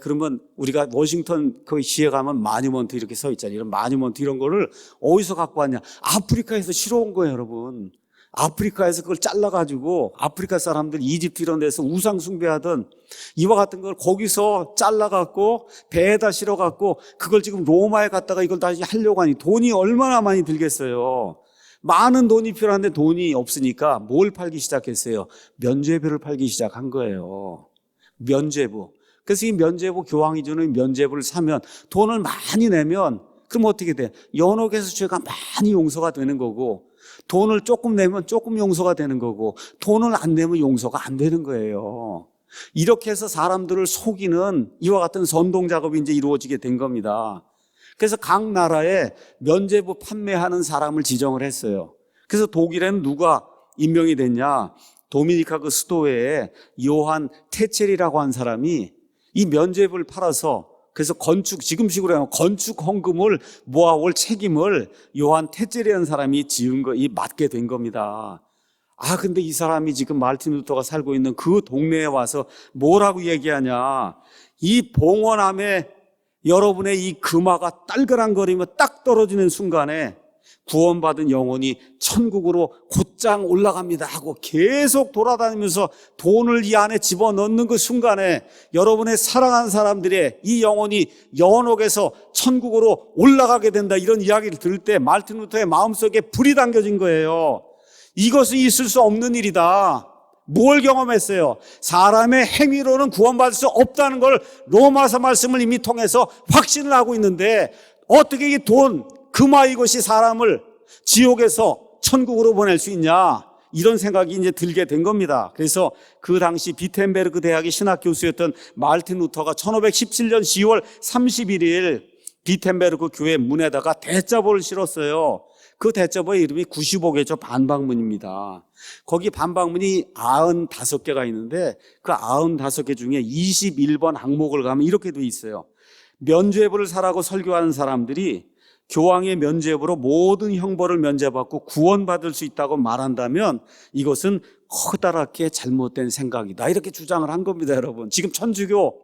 그러면 우리가 워싱턴 그 시에 가면 마뉴먼트 이렇게 서 있잖아요. 이런 마뉴먼트 이런 거를 어디서 갖고 왔냐? 아프리카에서 실어온 거예요, 여러분. 아프리카에서 그걸 잘라가지고 아프리카 사람들 이집트 이런 데서 우상 숭배하던 이와 같은 걸 거기서 잘라갖고 배에다 실어갖고 그걸 지금 로마에 갔다가 이걸 다시 하려고 하니 돈이 얼마나 많이 들겠어요. 많은 돈이 필요한데 돈이 없으니까 뭘 팔기 시작했어요? 면죄부를 팔기 시작한 거예요. 면죄부. 그래서 이 면죄부, 교황이 주는 면죄부를 사면 돈을 많이 내면 그럼 어떻게 돼? 연옥에서 죄가 많이 용서가 되는 거고, 돈을 조금 내면 조금 용서가 되는 거고, 돈을 안 내면 용서가 안 되는 거예요. 이렇게 해서 사람들을 속이는 이와 같은 선동 작업이 이제 이루어지게 된 겁니다. 그래서 각 나라에 면죄부 판매하는 사람을 지정을 했어요. 그래서 독일에는 누가 임명이 됐냐? 도미니카 그 수도회에 요한 테첼이라고 한 사람이 이 면죄부를 팔아서, 그래서 지금식으로 하면 건축 헌금을 모아올 책임을 요한 테첼이라는 사람이 맡게 된 겁니다. 근데 이 사람이 지금 마르틴 루터가 살고 있는 그 동네에 와서 뭐라고 얘기하냐? 이 봉헌함에 여러분의 이 금화가 딸그랑거리며 딱 떨어지는 순간에 구원받은 영혼이 천국으로 곧장 올라갑니다 하고 계속 돌아다니면서 돈을 이 안에 집어넣는 그 순간에 여러분의 사랑하는 사람들의 이 영혼이 연옥에서 천국으로 올라가게 된다, 이런 이야기를 들을 때 마르틴 루터의 마음속에 불이 당겨진 거예요. 이것은 있을 수 없는 일이다. 뭘 경험했어요? 사람의 행위로는 구원받을 수 없다는 걸 로마서 말씀을 이미 통해서 확신을 하고 있는데, 어떻게 이 돈, 금화 이것이 사람을 지옥에서 천국으로 보낼 수 있냐, 이런 생각이 이제 들게 된 겁니다. 그래서 그 당시 비텐베르크 대학의 신학 교수였던 마르틴 루터가 1517년 10월 31일 비텐베르크 교회 문에다가 대자보를 실었어요. 그 대자보의 이름이 95개조 반박문입니다. 거기 반박문이 95개가 있는데 그 95개 중에 21번 항목을 가면 이렇게 돼 있어요. 면죄부를 사라고 설교하는 사람들이 교황의 면죄부로 모든 형벌을 면제받고 구원받을 수 있다고 말한다면 이것은 커다랗게 잘못된 생각이다, 이렇게 주장을 한 겁니다. 여러분, 지금 천주교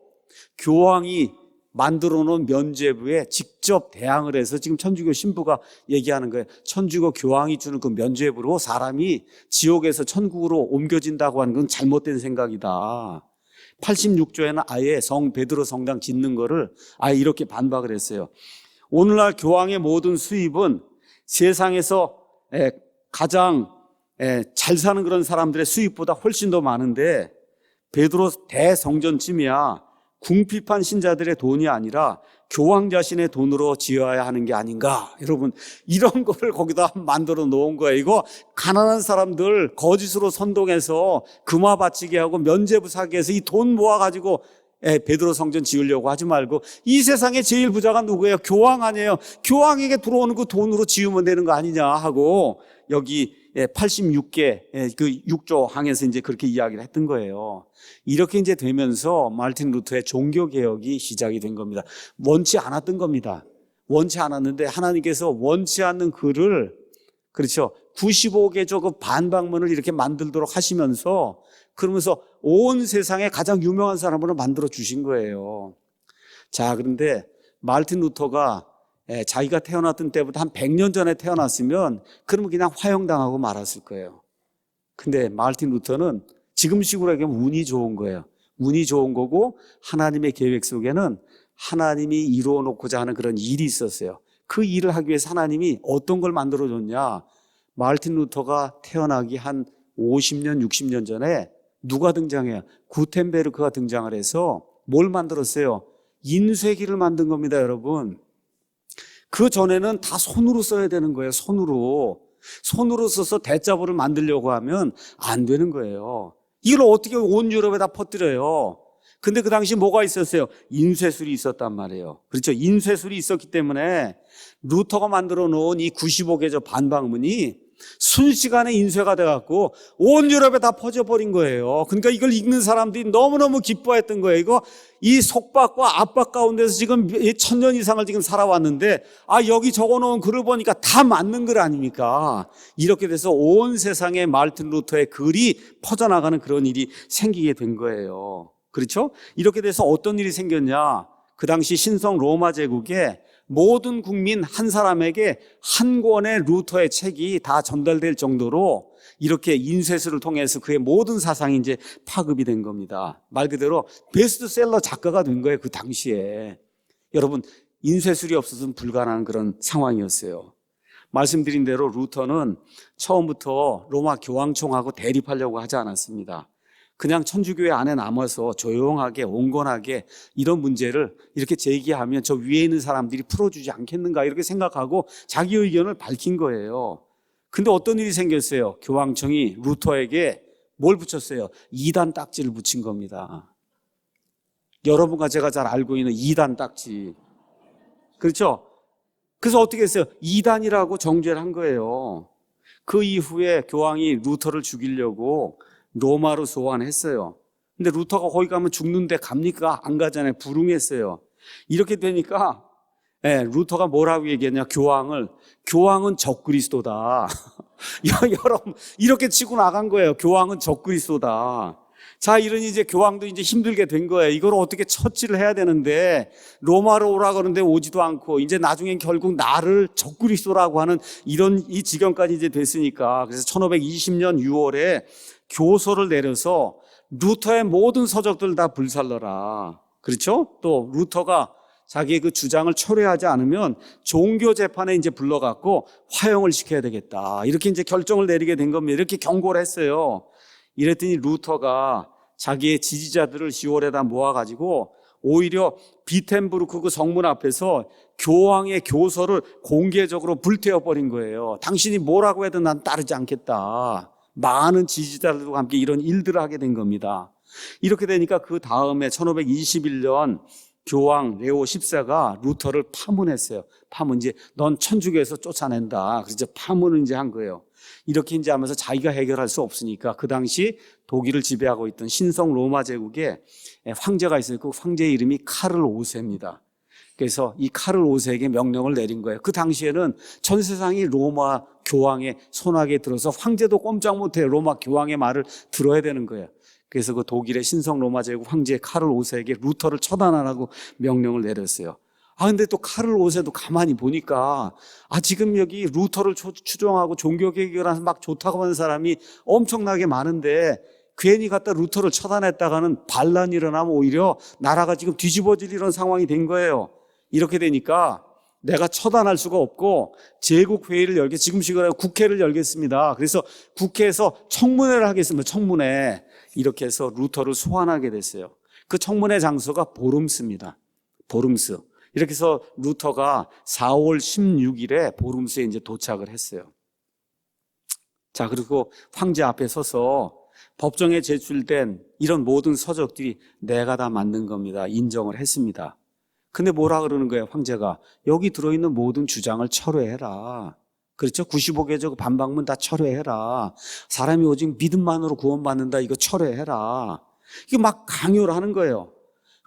교황이 만들어 놓은 면죄부에 직접 대항을 해서 지금 천주교 신부가 얘기하는 거예요. 천주교 교황이 주는 그 면죄부로 사람이 지옥에서 천국으로 옮겨진다고 하는 건 잘못된 생각이다. 86조에는 아예 성 베드로 성당 짓는 거를 아예 이렇게 반박을 했어요. 오늘날 교황의 모든 수입은 세상에서 가장 잘 사는 그런 사람들의 수입보다 훨씬 더 많은데 베드로 대성전쯤이야 궁핍한 신자들의 돈이 아니라 교황 자신의 돈으로 지어야 하는 게 아닌가. 여러분, 이런 거를 거기다 만들어 놓은 거예요. 이거 가난한 사람들 거짓으로 선동해서 금화 바치게 하고 면죄부 사게 해서 이 돈 모아가지고 베드로 성전 지으려고 하지 말고, 이 세상에 제일 부자가 누구예요? 교황 아니에요? 교황에게 들어오는 그 돈으로 지으면 되는 거 아니냐 하고 여기 86개 그 6조 항에서 이제 그렇게 이야기를 했던 거예요. 이렇게 이제 되면서 마르틴 루터의 종교 개혁이 시작이 된 겁니다. 원치 않았던 겁니다. 원치 않았는데 하나님께서 원치 않는 그를, 그렇죠, 95개조 그 반박문을 이렇게 만들도록 하시면서, 그러면서 온 세상에 가장 유명한 사람으로 만들어 주신 거예요. 자, 그런데 마르틴 루터가 자기가 태어났던 때보다 한 100년 전에 태어났으면 그러면 그냥 화형당하고 말았을 거예요. 근데 마르틴 루터는 지금식으로 얘기하면 운이 좋은 거예요. 운이 좋은 거고, 하나님의 계획 속에는 하나님이 이루어 놓고자 하는 그런 일이 있었어요. 그 일을 하기 위해서 하나님이 어떤 걸 만들어줬냐. 마르틴 루터가 태어나기 한 50년, 60년 전에 누가 등장해요? 구텐베르크가 등장을 해서 뭘 만들었어요? 인쇄기를 만든 겁니다, 여러분. 그 전에는 다 손으로 써야 되는 거예요. 손으로 써서 대자보를 만들려고 하면 안 되는 거예요. 이걸 어떻게 온 유럽에 다 퍼뜨려요? 근데 그 당시 뭐가 있었어요? 인쇄술이 있었단 말이에요. 그렇죠? 인쇄술이 있었기 때문에 루터가 만들어 놓은 이 95개조 반박문이 순식간에 인쇄가 돼갖고 온 유럽에 다 퍼져버린 거예요. 그러니까 이걸 읽는 사람들이 너무너무 기뻐했던 거예요. 이거 이 속박과 압박 가운데서 지금 1000년 이상을 지금 살아왔는데, 여기 적어놓은 글을 보니까 다 맞는 글 아닙니까? 이렇게 돼서 온 세상에 마르틴 루터의 글이 퍼져나가는 그런 일이 생기게 된 거예요. 그렇죠? 이렇게 돼서 어떤 일이 생겼냐? 그 당시 신성 로마 제국에 모든 국민 한 사람에게 한 권의 루터의 책이 다 전달될 정도로 이렇게 인쇄술을 통해서 그의 모든 사상이 이제 파급이 된 겁니다. 말 그대로 베스트셀러 작가가 된 거예요, 그 당시에. 여러분, 인쇄술이 없어서는 불가능한 그런 상황이었어요. 말씀드린 대로 루터는 처음부터 로마 교황청하고 대립하려고 하지 않았습니다. 그냥 천주교회 안에 남아서 조용하게 온건하게 이런 문제를 이렇게 제기하면 저 위에 있는 사람들이 풀어주지 않겠는가 이렇게 생각하고 자기 의견을 밝힌 거예요. 근데 어떤 일이 생겼어요? 교황청이 루터에게 뭘 붙였어요? 이단 딱지를 붙인 겁니다. 여러분과 제가 잘 알고 있는 이단 딱지. 그렇죠? 그래서 어떻게 했어요? 이단이라고 정죄를 한 거예요. 그 이후에 교황이 루터를 죽이려고 로마로 소환했어요. 근데 루터가 거기 가면 죽는데 갑니까? 안 가잖아요. 불응했어요. 이렇게 되니까 루터가 뭐라고 얘기했냐? 교황은 적그리스도다. 여러분, 이렇게 치고 나간 거예요. 교황은 적그리스도다. 자, 이러니 이제 교황도 이제 힘들게 된 거예요. 이걸 어떻게 처치를 해야 되는데 로마로 오라 그러는데 오지도 않고, 이제 나중엔 결국 나를 적그리스도라고 하는 이런 이 지경까지 이제 됐으니까, 그래서 1520년 6월에 교서를 내려서 루터의 모든 서적들 다 불살러라. 그렇죠? 또 루터가 자기의 그 주장을 철회하지 않으면 종교 재판에 이제 불러갖고 화형을 시켜야 되겠다. 이렇게 이제 결정을 내리게 된 겁니다. 이렇게 경고를 했어요. 이랬더니 루터가 자기의 지지자들을 10월에다 모아가지고 오히려 비텐부르크 그 성문 앞에서 교황의 교서를 공개적으로 불태워버린 거예요. 당신이 뭐라고 해도 난 따르지 않겠다. 많은 지지자들과 함께 이런 일들을 하게 된 겁니다. 이렇게 되니까 그 다음에 1521년 교황 레오 14가 루터를 파문했어요. 이제 넌 천주교에서 쫓아낸다. 그래서 파문을 이제 한 거예요. 이렇게 이제 하면서 자기가 해결할 수 없으니까 그 당시 독일을 지배하고 있던 신성 로마 제국에 황제가 있어요. 그 황제의 이름이 카를 5세입니다. 그래서 이 카를 5세에게 명령을 내린 거예요. 그 당시에는 전 세상이 로마 교황의 손아귀에 들어서 황제도 꼼짝 못해요. 로마 교황의 말을 들어야 되는 거예요. 그래서 그 독일의 신성 로마 제국 황제 카를 5세에게 루터를 처단하라고 명령을 내렸어요. 근데 또 카를 5세도 가만히 보니까 지금 여기 루터를 추종하고 종교개혁을 막 좋다고 하는 사람이 엄청나게 많은데 괜히 갖다 루터를 처단했다가는 반란이 일어나면 오히려 나라가 지금 뒤집어질 이런 상황이 된 거예요. 이렇게 되니까 내가 처단할 수가 없고 제국회의를 지금 시간에 국회를 열겠습니다. 그래서 국회에서 청문회를 하겠습니다. 청문회. 이렇게 해서 루터를 소환하게 됐어요. 그 청문회 장소가 보름스입니다. 보름스. 이렇게 해서 루터가 4월 16일에 보름스에 이제 도착을 했어요. 자, 그리고 황제 앞에 서서 법정에 제출된 이런 모든 서적들이 내가 다 만든 겁니다. 인정을 했습니다. 근데 뭐라 그러는 거예요, 황제가? 여기 들어있는 모든 주장을 철회해라. 그렇죠? 95개조 반박문 다 철회해라. 사람이 오직 믿음만으로 구원받는다. 이거 철회해라. 이거 막 강요를 하는 거예요.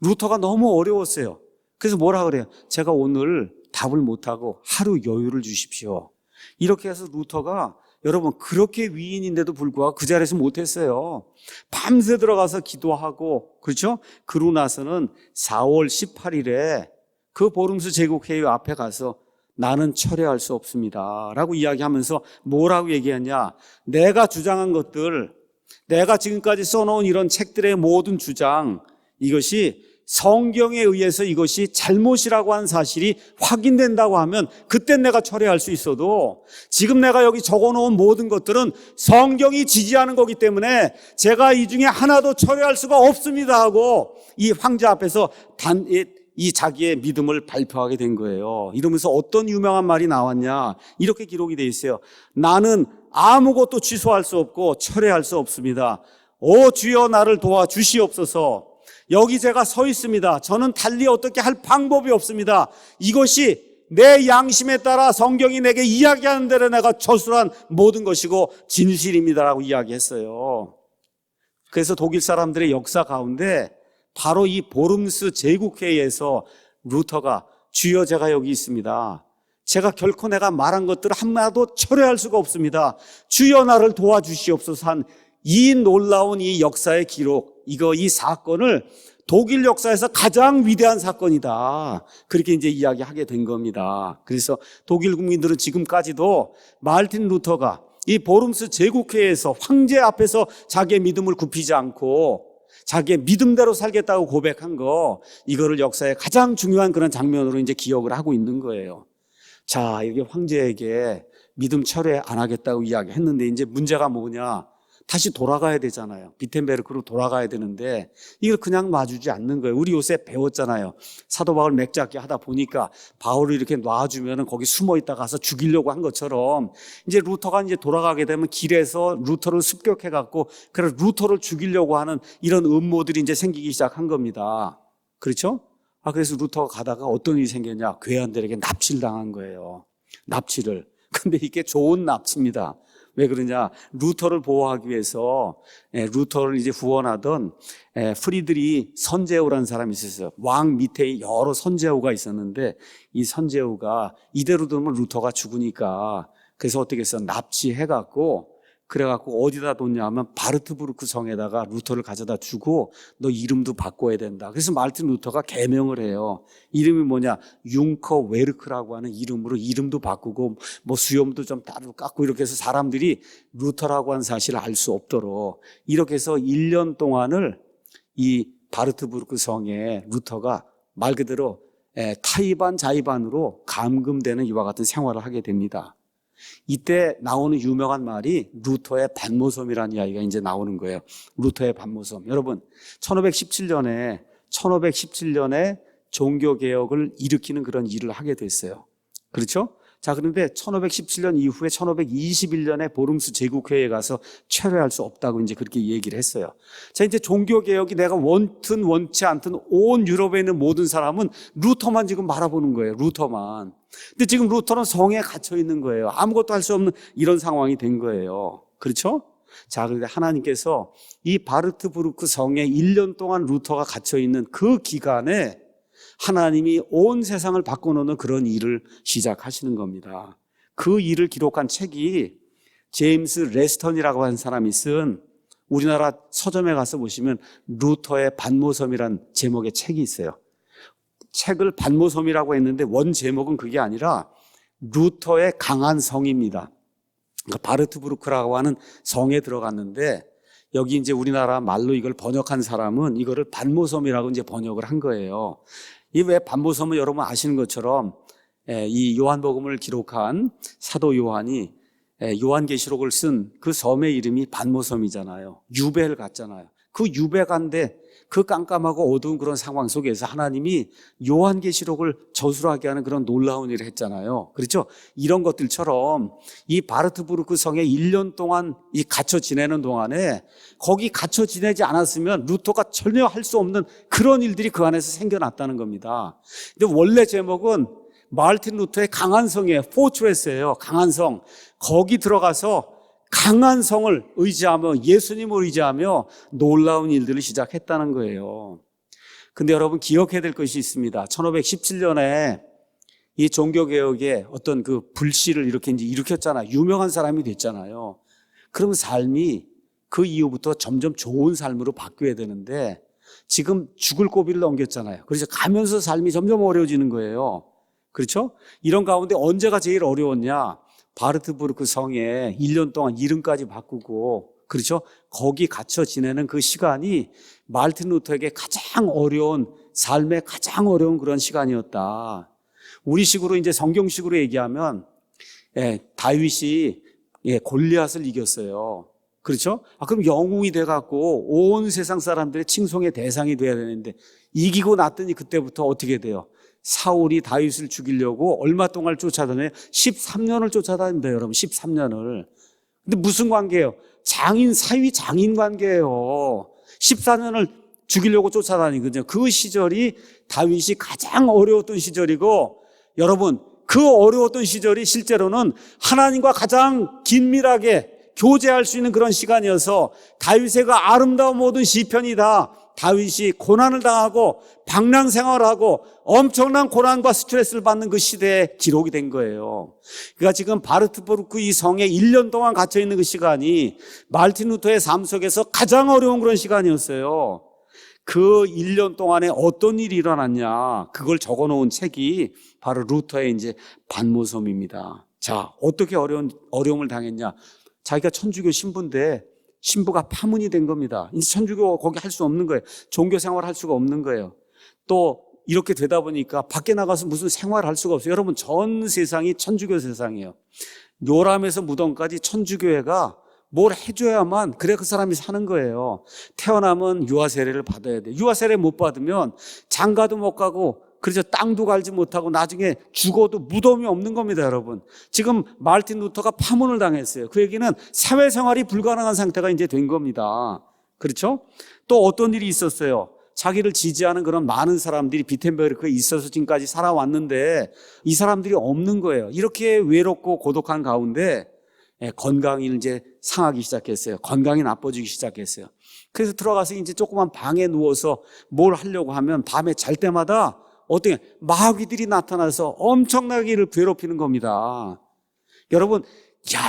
루터가 너무 어려웠어요. 그래서 뭐라 그래요? 제가 오늘 답을 못하고 하루 여유를 주십시오. 이렇게 해서 루터가 여러분 그렇게 위인인데도 불구하고 그 자리에서 못했어요. 밤새 들어가서 기도하고 그렇죠? 그러고 나서는 4월 18일에 그 보름스 제국회의 앞에 가서 나는 철회할 수 없습니다 라고 이야기하면서 뭐라고 얘기했냐? 내가 주장한 것들, 내가 지금까지 써놓은 이런 책들의 모든 주장, 이것이 성경에 의해서 이것이 잘못이라고 하는 사실이 확인된다고 하면 그때 내가 철회할 수 있어도 지금 내가 여기 적어놓은 모든 것들은 성경이 지지하는 거기 때문에 제가 이 중에 하나도 철회할 수가 없습니다 하고 이 황제 앞에서 이 자기의 믿음을 발표하게 된 거예요. 이러면서 어떤 유명한 말이 나왔냐? 이렇게 기록이 되어 있어요. 나는 아무것도 취소할 수 없고 철회할 수 없습니다. 오 주여 나를 도와주시옵소서. 여기 제가 서 있습니다. 저는 달리 어떻게 할 방법이 없습니다. 이것이 내 양심에 따라 성경이 내게 이야기하는 대로 내가 저술한 모든 것이고 진실입니다라고 이야기했어요. 그래서 독일 사람들의 역사 가운데 바로 이 보름스 제국회의에서 루터가 주여 제가 여기 있습니다. 제가 결코 내가 말한 것들을 하나도 철회할 수가 없습니다. 주여 나를 도와주시옵소서 한 이 놀라운 이 역사의 기록, 이 사건을 독일 역사에서 가장 위대한 사건이다. 그렇게 이제 이야기하게 된 겁니다. 그래서 독일 국민들은 지금까지도 마르틴 루터가 이 보름스 제국회의에서 황제 앞에서 자기의 믿음을 굽히지 않고 자기의 믿음대로 살겠다고 고백한 거, 이거를 역사의 가장 중요한 그런 장면으로 이제 기억을 하고 있는 거예요. 자, 이게 황제에게 믿음 철회 안 하겠다고 이야기했는데 이제 문제가 뭐냐? 다시 돌아가야 되잖아요. 비텐베르크로 돌아가야 되는데 이걸 그냥 놔주지 않는 거예요. 우리 요새 배웠잖아요. 사도 바울 맥잡기 하다 보니까 바울을 이렇게 놔주면 거기 숨어 있다 가서 죽이려고 한 것처럼 이제 루터가 이제 돌아가게 되면 길에서 루터를 습격해 갖고 그래서 루터를 죽이려고 하는 이런 음모들이 이제 생기기 시작한 겁니다. 그렇죠? 그래서 루터가 가다가 어떤 일이 생겼냐? 괴한들에게 납치를 당한 거예요. 납치를. 근데 이게 좋은 납치입니다. 왜 그러냐? 루터를 보호하기 위해서 루터를 이제 후원하던 프리드리 선제후라는 사람이 있었어요. 왕 밑에 여러 선제후가 있었는데 이 선제후가 이대로 두면 루터가 죽으니까 그래서 어떻게 했어? 납치해갖고 그래갖고 어디다 뒀냐 하면 바르트부르크 성에다가 루터를 가져다 주고 너 이름도 바꿔야 된다. 그래서 마르틴 루터가 개명을 해요. 이름이 뭐냐? 융커 웨르크라고 하는 이름으로 이름도 바꾸고 뭐 수염도 좀 따로 깎고 이렇게 해서 사람들이 루터라고 하는 사실을 알 수 없도록 이렇게 해서 1년 동안을 이 바르트부르크 성에 루터가 말 그대로 타이반 자이반으로 감금되는 이와 같은 생활을 하게 됩니다. 이때 나오는 유명한 말이 루터의 반모섬이라는 이야기가 이제 나오는 거예요. 루터의 반모섬. 여러분, 1517년에 종교개혁을 일으키는 그런 일을 하게 됐어요. 그렇죠? 자, 그런데 1517년 이후에 1521년에 보름스 제국회의에 가서 철회할 수 없다고 이제 그렇게 얘기를 했어요. 자, 이제 종교개혁이 내가 원든 원치 않든 온 유럽에 있는 모든 사람은 루터만 지금 바라보는 거예요. 루터만. 근데 지금 루터는 성에 갇혀 있는 거예요. 아무것도 할 수 없는 이런 상황이 된 거예요. 그렇죠? 자, 그런데 하나님께서 이 바르트부르크 성에 1년 동안 루터가 갇혀 있는 그 기간에 하나님이 온 세상을 바꿔놓는 그런 일을 시작하시는 겁니다. 그 일을 기록한 책이 제임스 레스턴이라고 하는 사람이 쓴, 우리나라 서점에 가서 보시면 루터의 반모섬이란 제목의 책이 있어요. 책을 반모섬이라고 했는데 원 제목은 그게 아니라 루터의 강한 성입니다. 그러니까 바르트부르크라고 하는 성에 들어갔는데 여기 이제 우리나라 말로 이걸 번역한 사람은 이거를 반모섬이라고 이제 번역을 한 거예요. 이 왜 반모섬은 여러분 아시는 것처럼 이 요한복음을 기록한 사도 요한이 요한계시록을 쓴 그 섬의 이름이 반모섬이잖아요. 유배를 갔잖아요. 그 유배간데 그 깜깜하고 어두운 그런 상황 속에서 하나님이 요한계시록을 저술하게 하는 그런 놀라운 일을 했잖아요. 그렇죠? 이런 것들처럼 이 바르트부르크 성에 1년 동안 이 갇혀 지내는 동안에 거기 갇혀 지내지 않았으면 루터가 전혀 할 수 없는 그런 일들이 그 안에서 생겨났다는 겁니다. 근데 원래 제목은 마르틴 루터의 강한 성이에요. 포트레스예요. 강한 성. 거기 들어가서 강한 성을 의지하며 예수님을 의지하며 놀라운 일들을 시작했다는 거예요. 근데 여러분 기억해야 될 것이 있습니다. 1517년에 이 종교개혁의 어떤 그 불씨를 이렇게 이제 일으켰잖아요. 유명한 사람이 됐잖아요. 그러면 삶이 그 이후부터 점점 좋은 삶으로 바뀌어야 되는데 지금 죽을 고비를 넘겼잖아요. 그래서 가면서 삶이 점점 어려워지는 거예요. 그렇죠? 이런 가운데 언제가 제일 어려웠냐? 바르트부르크 성에 1년 동안 이름까지 바꾸고, 그렇죠? 거기 갇혀 지내는 그 시간이 마르틴 루터에게 가장 어려운, 삶의 가장 어려운 그런 시간이었다. 우리식으로 이제 성경식으로 얘기하면, 다윗이 골리앗을 이겼어요. 그렇죠? 그럼 영웅이 돼갖고 온 세상 사람들의 칭송의 대상이 돼야 되는데, 이기고 났더니 그때부터 어떻게 돼요? 사울이 다윗을 죽이려고 얼마 동안 쫓아다녀요? 13년을 쫓아다닌다, 여러분. 13년을. 근데 무슨 관계예요? 사위 장인 관계예요. 14년을 죽이려고 쫓아다니거든요. 그 시절이 다윗이 가장 어려웠던 시절이고, 여러분, 그 어려웠던 시절이 실제로는 하나님과 가장 긴밀하게 교제할 수 있는 그런 시간이어서 다윗의 그 아름다운 모든 시편이 다 다윗이 고난을 당하고 방랑 생활하고 엄청난 고난과 스트레스를 받는 그 시대에 기록이 된 거예요. 그러니까 지금 바르트부르크 이 성에 1년 동안 갇혀 있는 그 시간이 마르틴 루터의 삶 속에서 가장 어려운 그런 시간이었어요. 그 1년 동안에 어떤 일이 일어났냐, 그걸 적어 놓은 책이 바로 루터의 이제 반모섬입니다. 자, 어떻게 어려움을 당했냐? 자기가 천주교 신부인데 신부가 파문이 된 겁니다. 이제 천주교 거기 할 수 없는 거예요. 종교 생활할 수가 없는 거예요. 또 이렇게 되다 보니까 밖에 나가서 무슨 생활을 할 수가 없어요. 여러분, 전 세상이 천주교 세상이에요. 요람에서 무덤까지 천주교회가 뭘 해줘야만 그래 그 사람이 사는 거예요. 태어나면 유아 세례를 받아야 돼요. 유아 세례 못 받으면 장가도 못 가고, 그래서 땅도 갈지 못하고 나중에 죽어도 무덤이 없는 겁니다, 여러분. 지금 마르틴 루터가 파문을 당했어요. 그 얘기는 사회생활이 불가능한 상태가 이제 된 겁니다. 그렇죠? 또 어떤 일이 있었어요? 자기를 지지하는 그런 많은 사람들이 비텐베르크에 있어서 지금까지 살아왔는데 이 사람들이 없는 거예요. 이렇게 외롭고 고독한 가운데 건강이 이제 상하기 시작했어요. 건강이 나빠지기 시작했어요. 그래서 들어가서 이제 조그만 방에 누워서 뭘 하려고 하면 밤에 잘 때마다 어떻게 마귀들이 나타나서 엄청나게 이를 괴롭히는 겁니다. 여러분,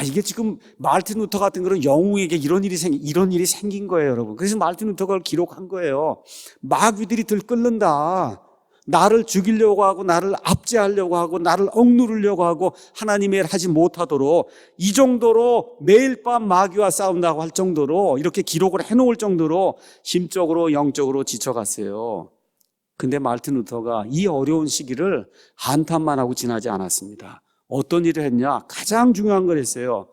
이게 지금 마르틴 루터 같은 그런 영웅에게 이런 일이 생긴 거예요, 여러분. 그래서 마르틴 루터가 그걸 기록한 거예요. 마귀들이 들끓는다. 나를 죽이려고 하고, 나를 압제하려고 하고, 나를 억누르려고 하고, 하나님의 일을 하지 못하도록, 이 정도로 매일 밤 마귀와 싸운다고 할 정도로, 이렇게 기록을 해놓을 정도로 심적으로, 영적으로 지쳐갔어요. 근데 마르틴 루터가 이 어려운 시기를 한탄만 하고 지나지 않았습니다. 어떤 일을 했냐? 가장 중요한 걸 했어요.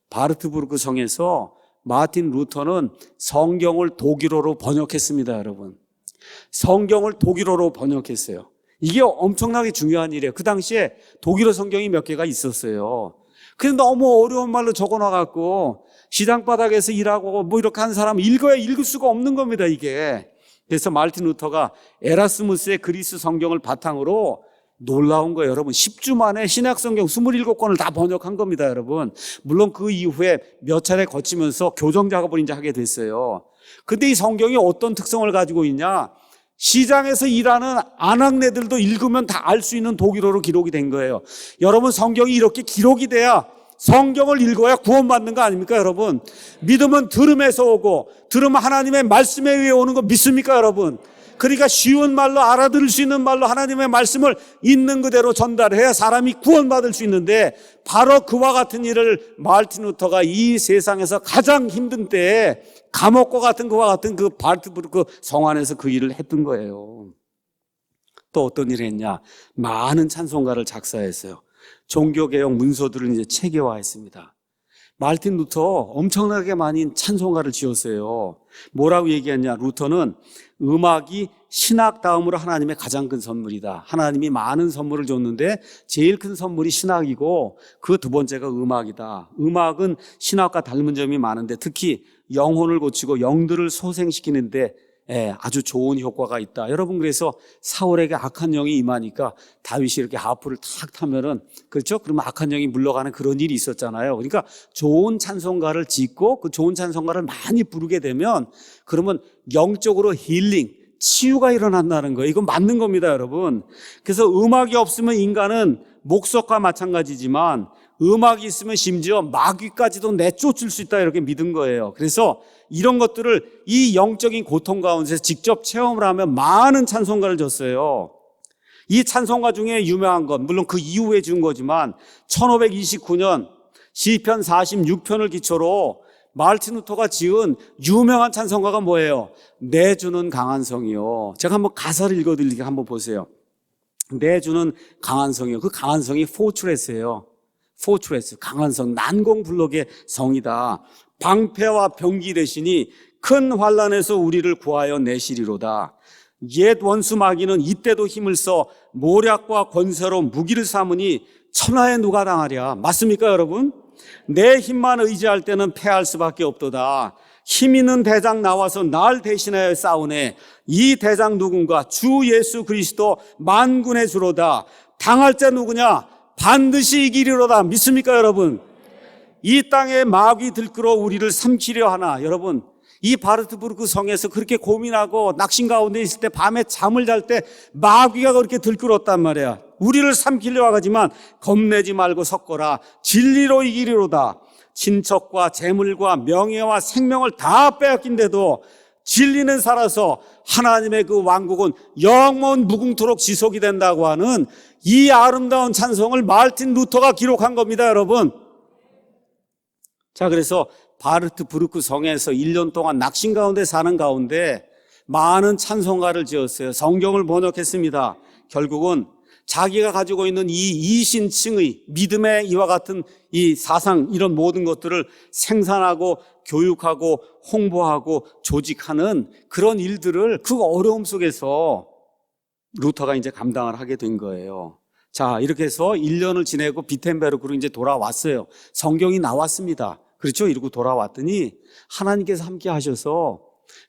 바르트부르크 성에서 마르틴 루터는 성경을 독일어로 번역했습니다, 여러분. 성경을 독일어로 번역했어요. 이게 엄청나게 중요한 일이에요. 그 당시에 독일어 성경이 몇 개가 있었어요. 근데 너무 어려운 말로 적어놔갖고 시장바닥에서 일하고 뭐 이렇게 하는 사람 읽을 수가 없는 겁니다, 이게. 그래서 마르틴 루터가 에라스무스의 그리스 성경을 바탕으로 놀라운 거예요, 여러분. 10주 만에 신약 성경 27권을 다 번역한 겁니다, 여러분. 물론 그 이후에 몇 차례 거치면서 교정 작업을 이제 하게 됐어요. 근데 이 성경이 어떤 특성을 가지고 있냐? 시장에서 일하는 안악내들도 읽으면 다 알 수 있는 독일어로 기록이 된 거예요. 여러분, 성경이 이렇게 기록이 돼야 성경을 읽어야 구원받는 거 아닙니까, 여러분? 믿음은 들음에서 오고, 들음은 하나님의 말씀에 의해 오는 거 믿습니까, 여러분? 그러니까 쉬운 말로 알아들을 수 있는 말로 하나님의 말씀을 있는 그대로 전달해야 사람이 구원받을 수 있는데, 바로 그와 같은 일을 마르틴 루터가 이 세상에서 가장 힘든 때에 감옥과 같은 그와 같은 그 바르트부르크 성 안에서 그 일을 했던 거예요. 또 어떤 일을 했냐? 많은 찬송가를 작사했어요. 종교개혁 문서들을 이제 체계화했습니다. 마르틴 루터 엄청나게 많이 찬송가를 지었어요. 뭐라고 얘기했냐? 루터는 음악이 신학 다음으로 하나님의 가장 큰 선물이다. 하나님이 많은 선물을 줬는데 제일 큰 선물이 신학이고 그 두 번째가 음악이다. 음악은 신학과 닮은 점이 많은데 특히 영혼을 고치고 영들을 소생시키는데 아주 좋은 효과가 있다. 여러분, 그래서 사울에게 악한 영이 임하니까 다윗이 이렇게 하프를 탁 타면은, 그렇죠? 그러면 악한 영이 물러가는 그런 일이 있었잖아요. 그러니까 좋은 찬송가를 짓고 그 좋은 찬송가를 많이 부르게 되면 그러면 영적으로 힐링, 치유가 일어난다는 거예요. 이건 맞는 겁니다, 여러분. 그래서 음악이 없으면 인간은 목석과 마찬가지지만 음악이 있으면 심지어 마귀까지도 내쫓을 수 있다, 이렇게 믿은 거예요. 그래서 이런 것들을 이 영적인 고통 가운데서 직접 체험을 하면 많은 찬송가를 줬어요. 이 찬송가 중에 유명한 것, 물론 그 이후에 준 거지만 1529년 시편 46편을 기초로 마르틴 루터가 지은 유명한 찬송가가 뭐예요? 내 주는 강한 성이요. 제가 한번 가사를 읽어드리게 한번 보세요. 내 주는 강한 성이요. 그 강한 성이 포트레스예요. 포트레스, 강한 성, 난공불락의 성이다. 방패와 병기 대신이 큰 환난에서 우리를 구하여 내시리로다. 옛 원수 마귀는 이때도 힘을 써 모략과 권세로 무기를 삼으니 천하에 누가 당하랴. 맞습니까, 여러분? 내 힘만 의지할 때는 패할 수밖에 없도다. 힘 있는 대장 나와서 날 대신하여 싸우네. 이 대장 누군가? 주 예수 그리스도 만군의 주로다. 당할 자 누구냐? 반드시 이기리로다. 믿습니까, 여러분? 이 땅에 마귀 들끓어 우리를 삼키려 하나. 여러분, 이 바르트부르크 성에서 그렇게 고민하고 낙심 가운데 있을 때 밤에 잠을 잘 때 마귀가 그렇게 들끓었단 말이야. 우리를 삼키려 하지만 겁내지 말고 섰거라. 진리로 이기리로다. 친척과 재물과 명예와 생명을 다 빼앗긴데도 진리는 살아서 하나님의 그 왕국은 영원 무궁토록 지속이 된다고 하는 이 아름다운 찬송을 마르틴 루터가 기록한 겁니다, 여러분. 자, 그래서 바르트부르크 성에서 1년 동안 낙심 가운데 사는 가운데 많은 찬송가를 지었어요. 성경을 번역했습니다. 결국은 자기가 가지고 있는 이 이신층의 믿음의 이와 같은 이 사상, 이런 모든 것들을 생산하고 교육하고 홍보하고 조직하는 그런 일들을 그 어려움 속에서 루터가 이제 감당을 하게 된 거예요. 자, 이렇게 해서 1년을 지내고 비텐베르크로 이제 돌아왔어요. 성경이 나왔습니다. 그렇죠? 이러고 돌아왔더니 하나님께서 함께 하셔서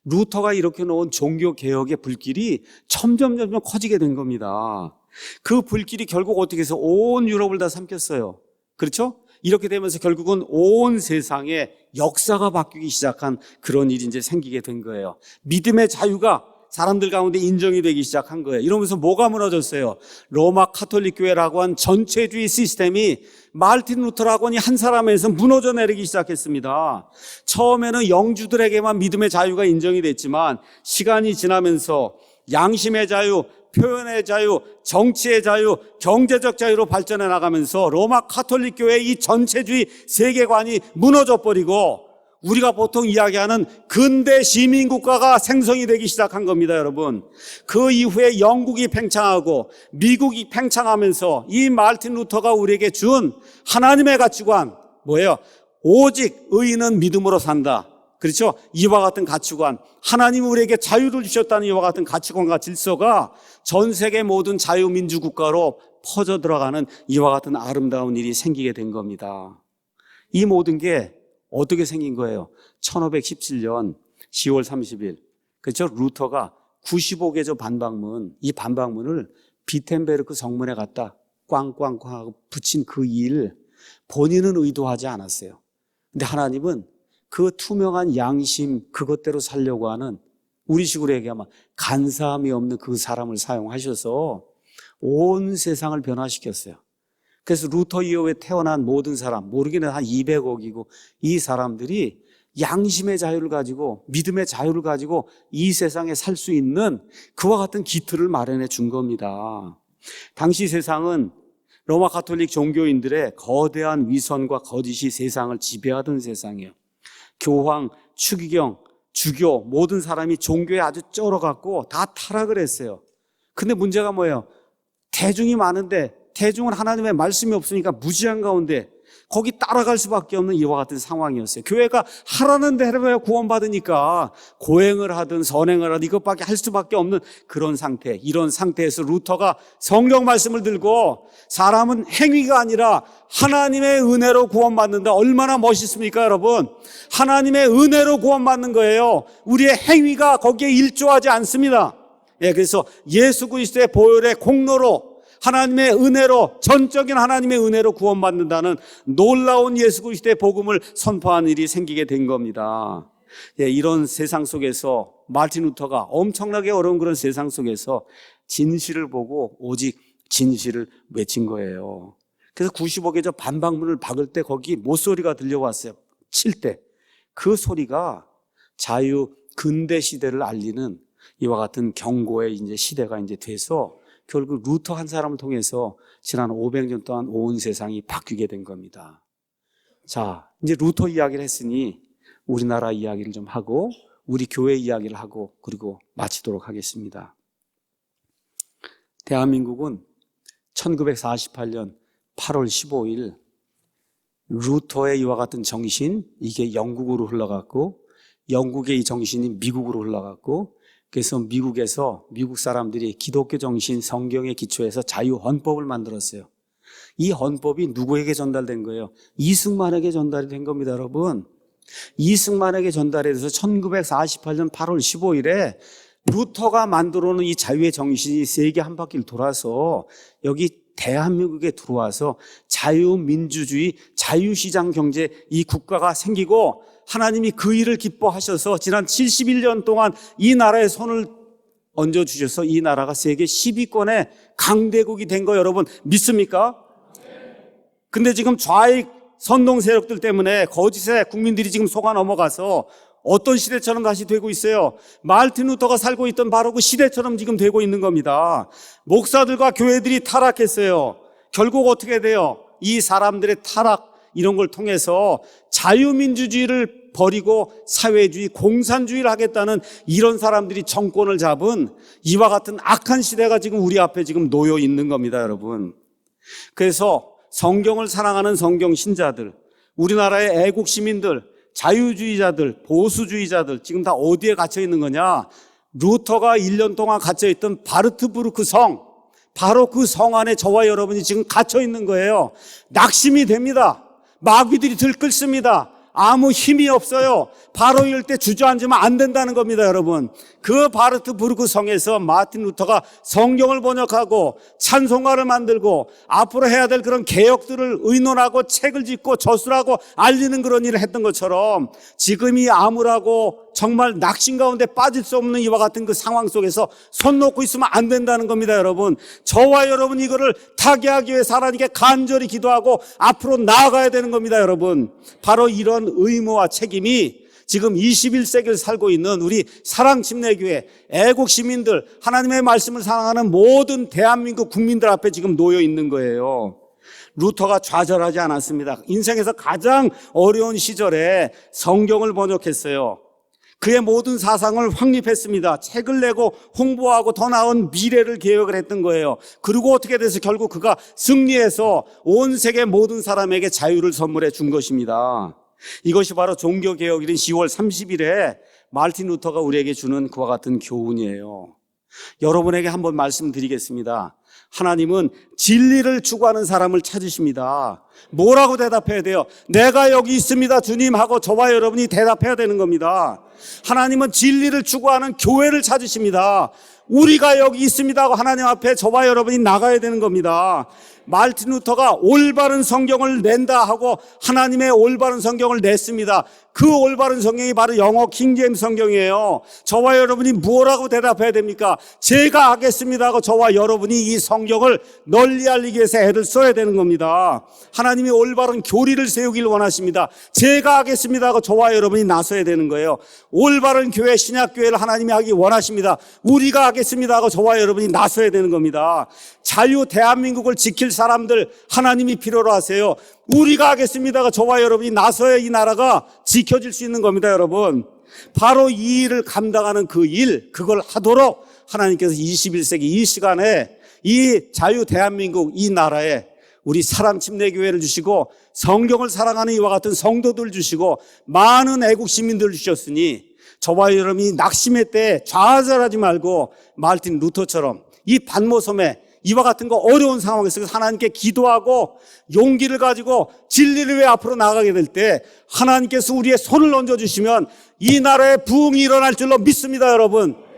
루터가 이렇게 놓은 종교개혁의 불길이 점점 커지게 된 겁니다. 그 불길이 결국 어떻게 해서 온 유럽을 다 삼켰어요. 그렇죠? 이렇게 되면서 결국은 온 세상에 역사가 바뀌기 시작한 그런 일이 이제 생기게 된 거예요. 믿음의 자유가 사람들 가운데 인정이 되기 시작한 거예요. 이러면서 뭐가 무너졌어요? 로마 카톨릭 교회라고 한 전체주의 시스템이 마르틴 루터라고 하니 한 사람에서 무너져 내리기 시작했습니다. 처음에는 영주들에게만 믿음의 자유가 인정이 됐지만 시간이 지나면서 양심의 자유, 표현의 자유, 정치의 자유, 경제적 자유로 발전해 나가면서 로마 카톨릭 교회의 이 전체주의 세계관이 무너져 버리고 우리가 보통 이야기하는 근대 시민국가가 생성이 되기 시작한 겁니다, 여러분. 그 이후에 영국이 팽창하고 미국이 팽창하면서 이 마르틴 루터가 우리에게 준 하나님의 가치관, 뭐예요? 오직 의인은 믿음으로 산다. 그렇죠? 이와 같은 가치관, 하나님이 우리에게 자유를 주셨다는 이와 같은 가치관과 질서가 전 세계 모든 자유민주 국가로 퍼져 들어가는 이와 같은 아름다운 일이 생기게 된 겁니다. 이 모든 게 어떻게 생긴 거예요? 1517년 10월 30일. 그렇죠? 루터가 95개조 반박문, 이 반박문을 비텐베르크 성문에 갖다 꽝꽝꽝 하고 붙인 그 일, 본인은 의도하지 않았어요. 근데 하나님은 그 투명한 양심, 그것대로 살려고 하는, 우리식으로 얘기하면 간사함이 없는 그 사람을 사용하셔서 온 세상을 변화시켰어요. 그래서 루터 이후에 태어난 모든 사람, 모르기는 한 200억이고 이 사람들이 양심의 자유를 가지고 믿음의 자유를 가지고 이 세상에 살 수 있는 그와 같은 기틀을 마련해 준 겁니다. 당시 세상은 로마 가톨릭 종교인들의 거대한 위선과 거짓이 세상을 지배하던 세상이에요. 교황, 추기경, 주교 모든 사람이 종교에 아주 쩔어갖고 다 타락을 했어요. 근데 문제가 뭐예요? 대중이 많은데 대중은 하나님의 말씀이 없으니까 무지한 가운데 거기 따라갈 수밖에 없는 이와 같은 상황이었어요. 교회가 하라는 대로 해야 구원받으니까 고행을 하든 선행을 하든 이것밖에 할 수밖에 없는 그런 상태. 이런 상태에서 루터가 성경 말씀을 들고 사람은 행위가 아니라 하나님의 은혜로 구원받는다. 얼마나 멋있습니까, 여러분? 하나님의 은혜로 구원받는 거예요. 우리의 행위가 거기에 일조하지 않습니다. 그래서 예수 그리스도의 보혈의 공로로 하나님의 은혜로, 전적인 하나님의 은혜로 구원받는다는 놀라운 예수 그리스도의 복음을 선포하는 일이 생기게 된 겁니다. 이런 세상 속에서 마틴 루터가 엄청나게 어려운 그런 세상 속에서 진실을 보고 오직 진실을 외친 거예요. 그래서 95개 반박문을 박을 때 거기 못소리가 들려왔어요. 칠 때. 그 소리가 자유 근대 시대를 알리는 이와 같은 경고의 이제 시대가 이제 돼서 결국 루터 한 사람을 통해서 지난 500년 동안 온 세상이 바뀌게 된 겁니다. 자, 이제 루터 이야기를 했으니 우리나라 이야기를 좀 하고 우리 교회 이야기를 하고 그리고 마치도록 하겠습니다. 대한민국은 1948년 8월 15일 루터의 이와 같은 정신, 이게 영국으로 흘러갔고 영국의 이 정신이 미국으로 흘러갔고 그래서 미국에서 미국 사람들이 기독교 정신 성경에 기초해서 자유헌법을 만들었어요. 이 헌법이 누구에게 전달된 거예요? 이승만에게 전달이 된 겁니다, 여러분. 이승만에게 전달이 돼서 1948년 8월 15일에 루터가 만들어 놓은 이 자유의 정신이 세계 한 바퀴를 돌아서 여기 대한민국에 들어와서 자유민주주의, 자유시장 경제 이 국가가 생기고 하나님이 그 일을 기뻐하셔서 지난 71년 동안 이 나라에 손을 얹어주셔서 이 나라가 세계 10위권의 강대국이 된 거 여러분 믿습니까? 근데 지금 좌익 선동 세력들 때문에 거짓에 국민들이 지금 속아 넘어가서 어떤 시대처럼 다시 되고 있어요. 마르틴 루터가 살고 있던 바로 그 시대처럼 지금 되고 있는 겁니다. 목사들과 교회들이 타락했어요. 결국 어떻게 돼요? 이 사람들의 타락 이런 걸 통해서 자유민주주의를 버리고 사회주의, 공산주의를 하겠다는 이런 사람들이 정권을 잡은 이와 같은 악한 시대가 지금 우리 앞에 지금 놓여 있는 겁니다, 여러분. 그래서 성경을 사랑하는 성경 신자들, 우리나라의 애국 시민들, 자유주의자들, 보수주의자들 지금 다 어디에 갇혀 있는 거냐? 루터가 1년 동안 갇혀 있던 바르트부르크 성, 바로 그 성 안에 저와 여러분이 지금 갇혀 있는 거예요. 낙심이 됩니다. 마귀들이 들끓습니다. 아무 힘이 없어요. 바로 이럴 때 주저앉으면 안 된다는 겁니다, 여러분. 그 바르트부르크 성에서 마틴 루터가 성경을 번역하고 찬송가를 만들고 앞으로 해야 될 그런 개혁들을 의논하고 책을 짓고 저술하고 알리는 그런 일을 했던 것처럼 지금 이 암울하고 정말 낙심 가운데 빠질 수 없는 이와 같은 그 상황 속에서 손 놓고 있으면 안 된다는 겁니다, 여러분. 저와 여러분 이거를 타개하기 위해서 하나님께 간절히 기도하고 앞으로 나아가야 되는 겁니다, 여러분. 바로 이런 의무와 책임이 지금 21세기를 살고 있는 우리 사랑침례교회 애국 시민들, 하나님의 말씀을 사랑하는 모든 대한민국 국민들 앞에 지금 놓여 있는 거예요. 루터가 좌절하지 않았습니다. 인생에서 가장 어려운 시절에 성경을 번역했어요. 그의 모든 사상을 확립했습니다. 책을 내고 홍보하고 더 나은 미래를 계획을 했던 거예요. 그리고 어떻게 돼서 결국 그가 승리해서 온 세계 모든 사람에게 자유를 선물해 준 것입니다. 이것이 바로 종교개혁일인 10월 30일에 마르틴 루터가 우리에게 주는 그와 같은 교훈이에요. 여러분에게 한번 말씀드리겠습니다. 하나님은 진리를 추구하는 사람을 찾으십니다. 뭐라고 대답해야 돼요? 내가 여기 있습니다, 주님 하고 저와 여러분이 대답해야 되는 겁니다. 하나님은 진리를 추구하는 교회를 찾으십니다. 우리가 여기 있습니다 하고 하나님 앞에 저와 여러분이 나가야 되는 겁니다. 마르틴 루터가 올바른 성경을 낸다 하고 하나님의 올바른 성경을 냈습니다. 그 올바른 성경이 바로 영어 킹제임스 성경이에요. 저와 여러분이 뭐라고 대답해야 됩니까? 제가 하겠습니다 하고 저와 여러분이 이 성경을 널리 알리기 위해서 애를 써야 되는 겁니다. 하나님이 올바른 교리를 세우길 원하십니다. 제가 하겠습니다 하고 저와 여러분이 나서야 되는 거예요. 올바른 교회, 신약교회를 하나님이 하기 원하십니다. 우리가 하겠습니다 하고 저와 여러분이 나서야 되는 겁니다. 자유 대한민국을 지킬 사람들 하나님이 필요로 하세요. 우리가 하겠습니다가 저와 여러분이 나서야 이 나라가 지켜질 수 있는 겁니다, 여러분. 바로 이 일을 감당하는 그 일, 그걸 하도록 하나님께서 21세기 이 시간에 이 자유 대한민국 이 나라에 우리 사랑 침례교회를 주시고 성경을 사랑하는 이와 같은 성도들 주시고 많은 애국 시민들을 주셨으니 저와 여러분이 낙심의 때에 좌절하지 말고 마르틴 루터처럼 이 반모섬에 이와 같은 거 어려운 상황에서 하나님께 기도하고 용기를 가지고 진리를 위해 앞으로 나가게 될 때 하나님께서 우리의 손을 얹어주시면 이 나라에 부흥이 일어날 줄로 믿습니다, 여러분.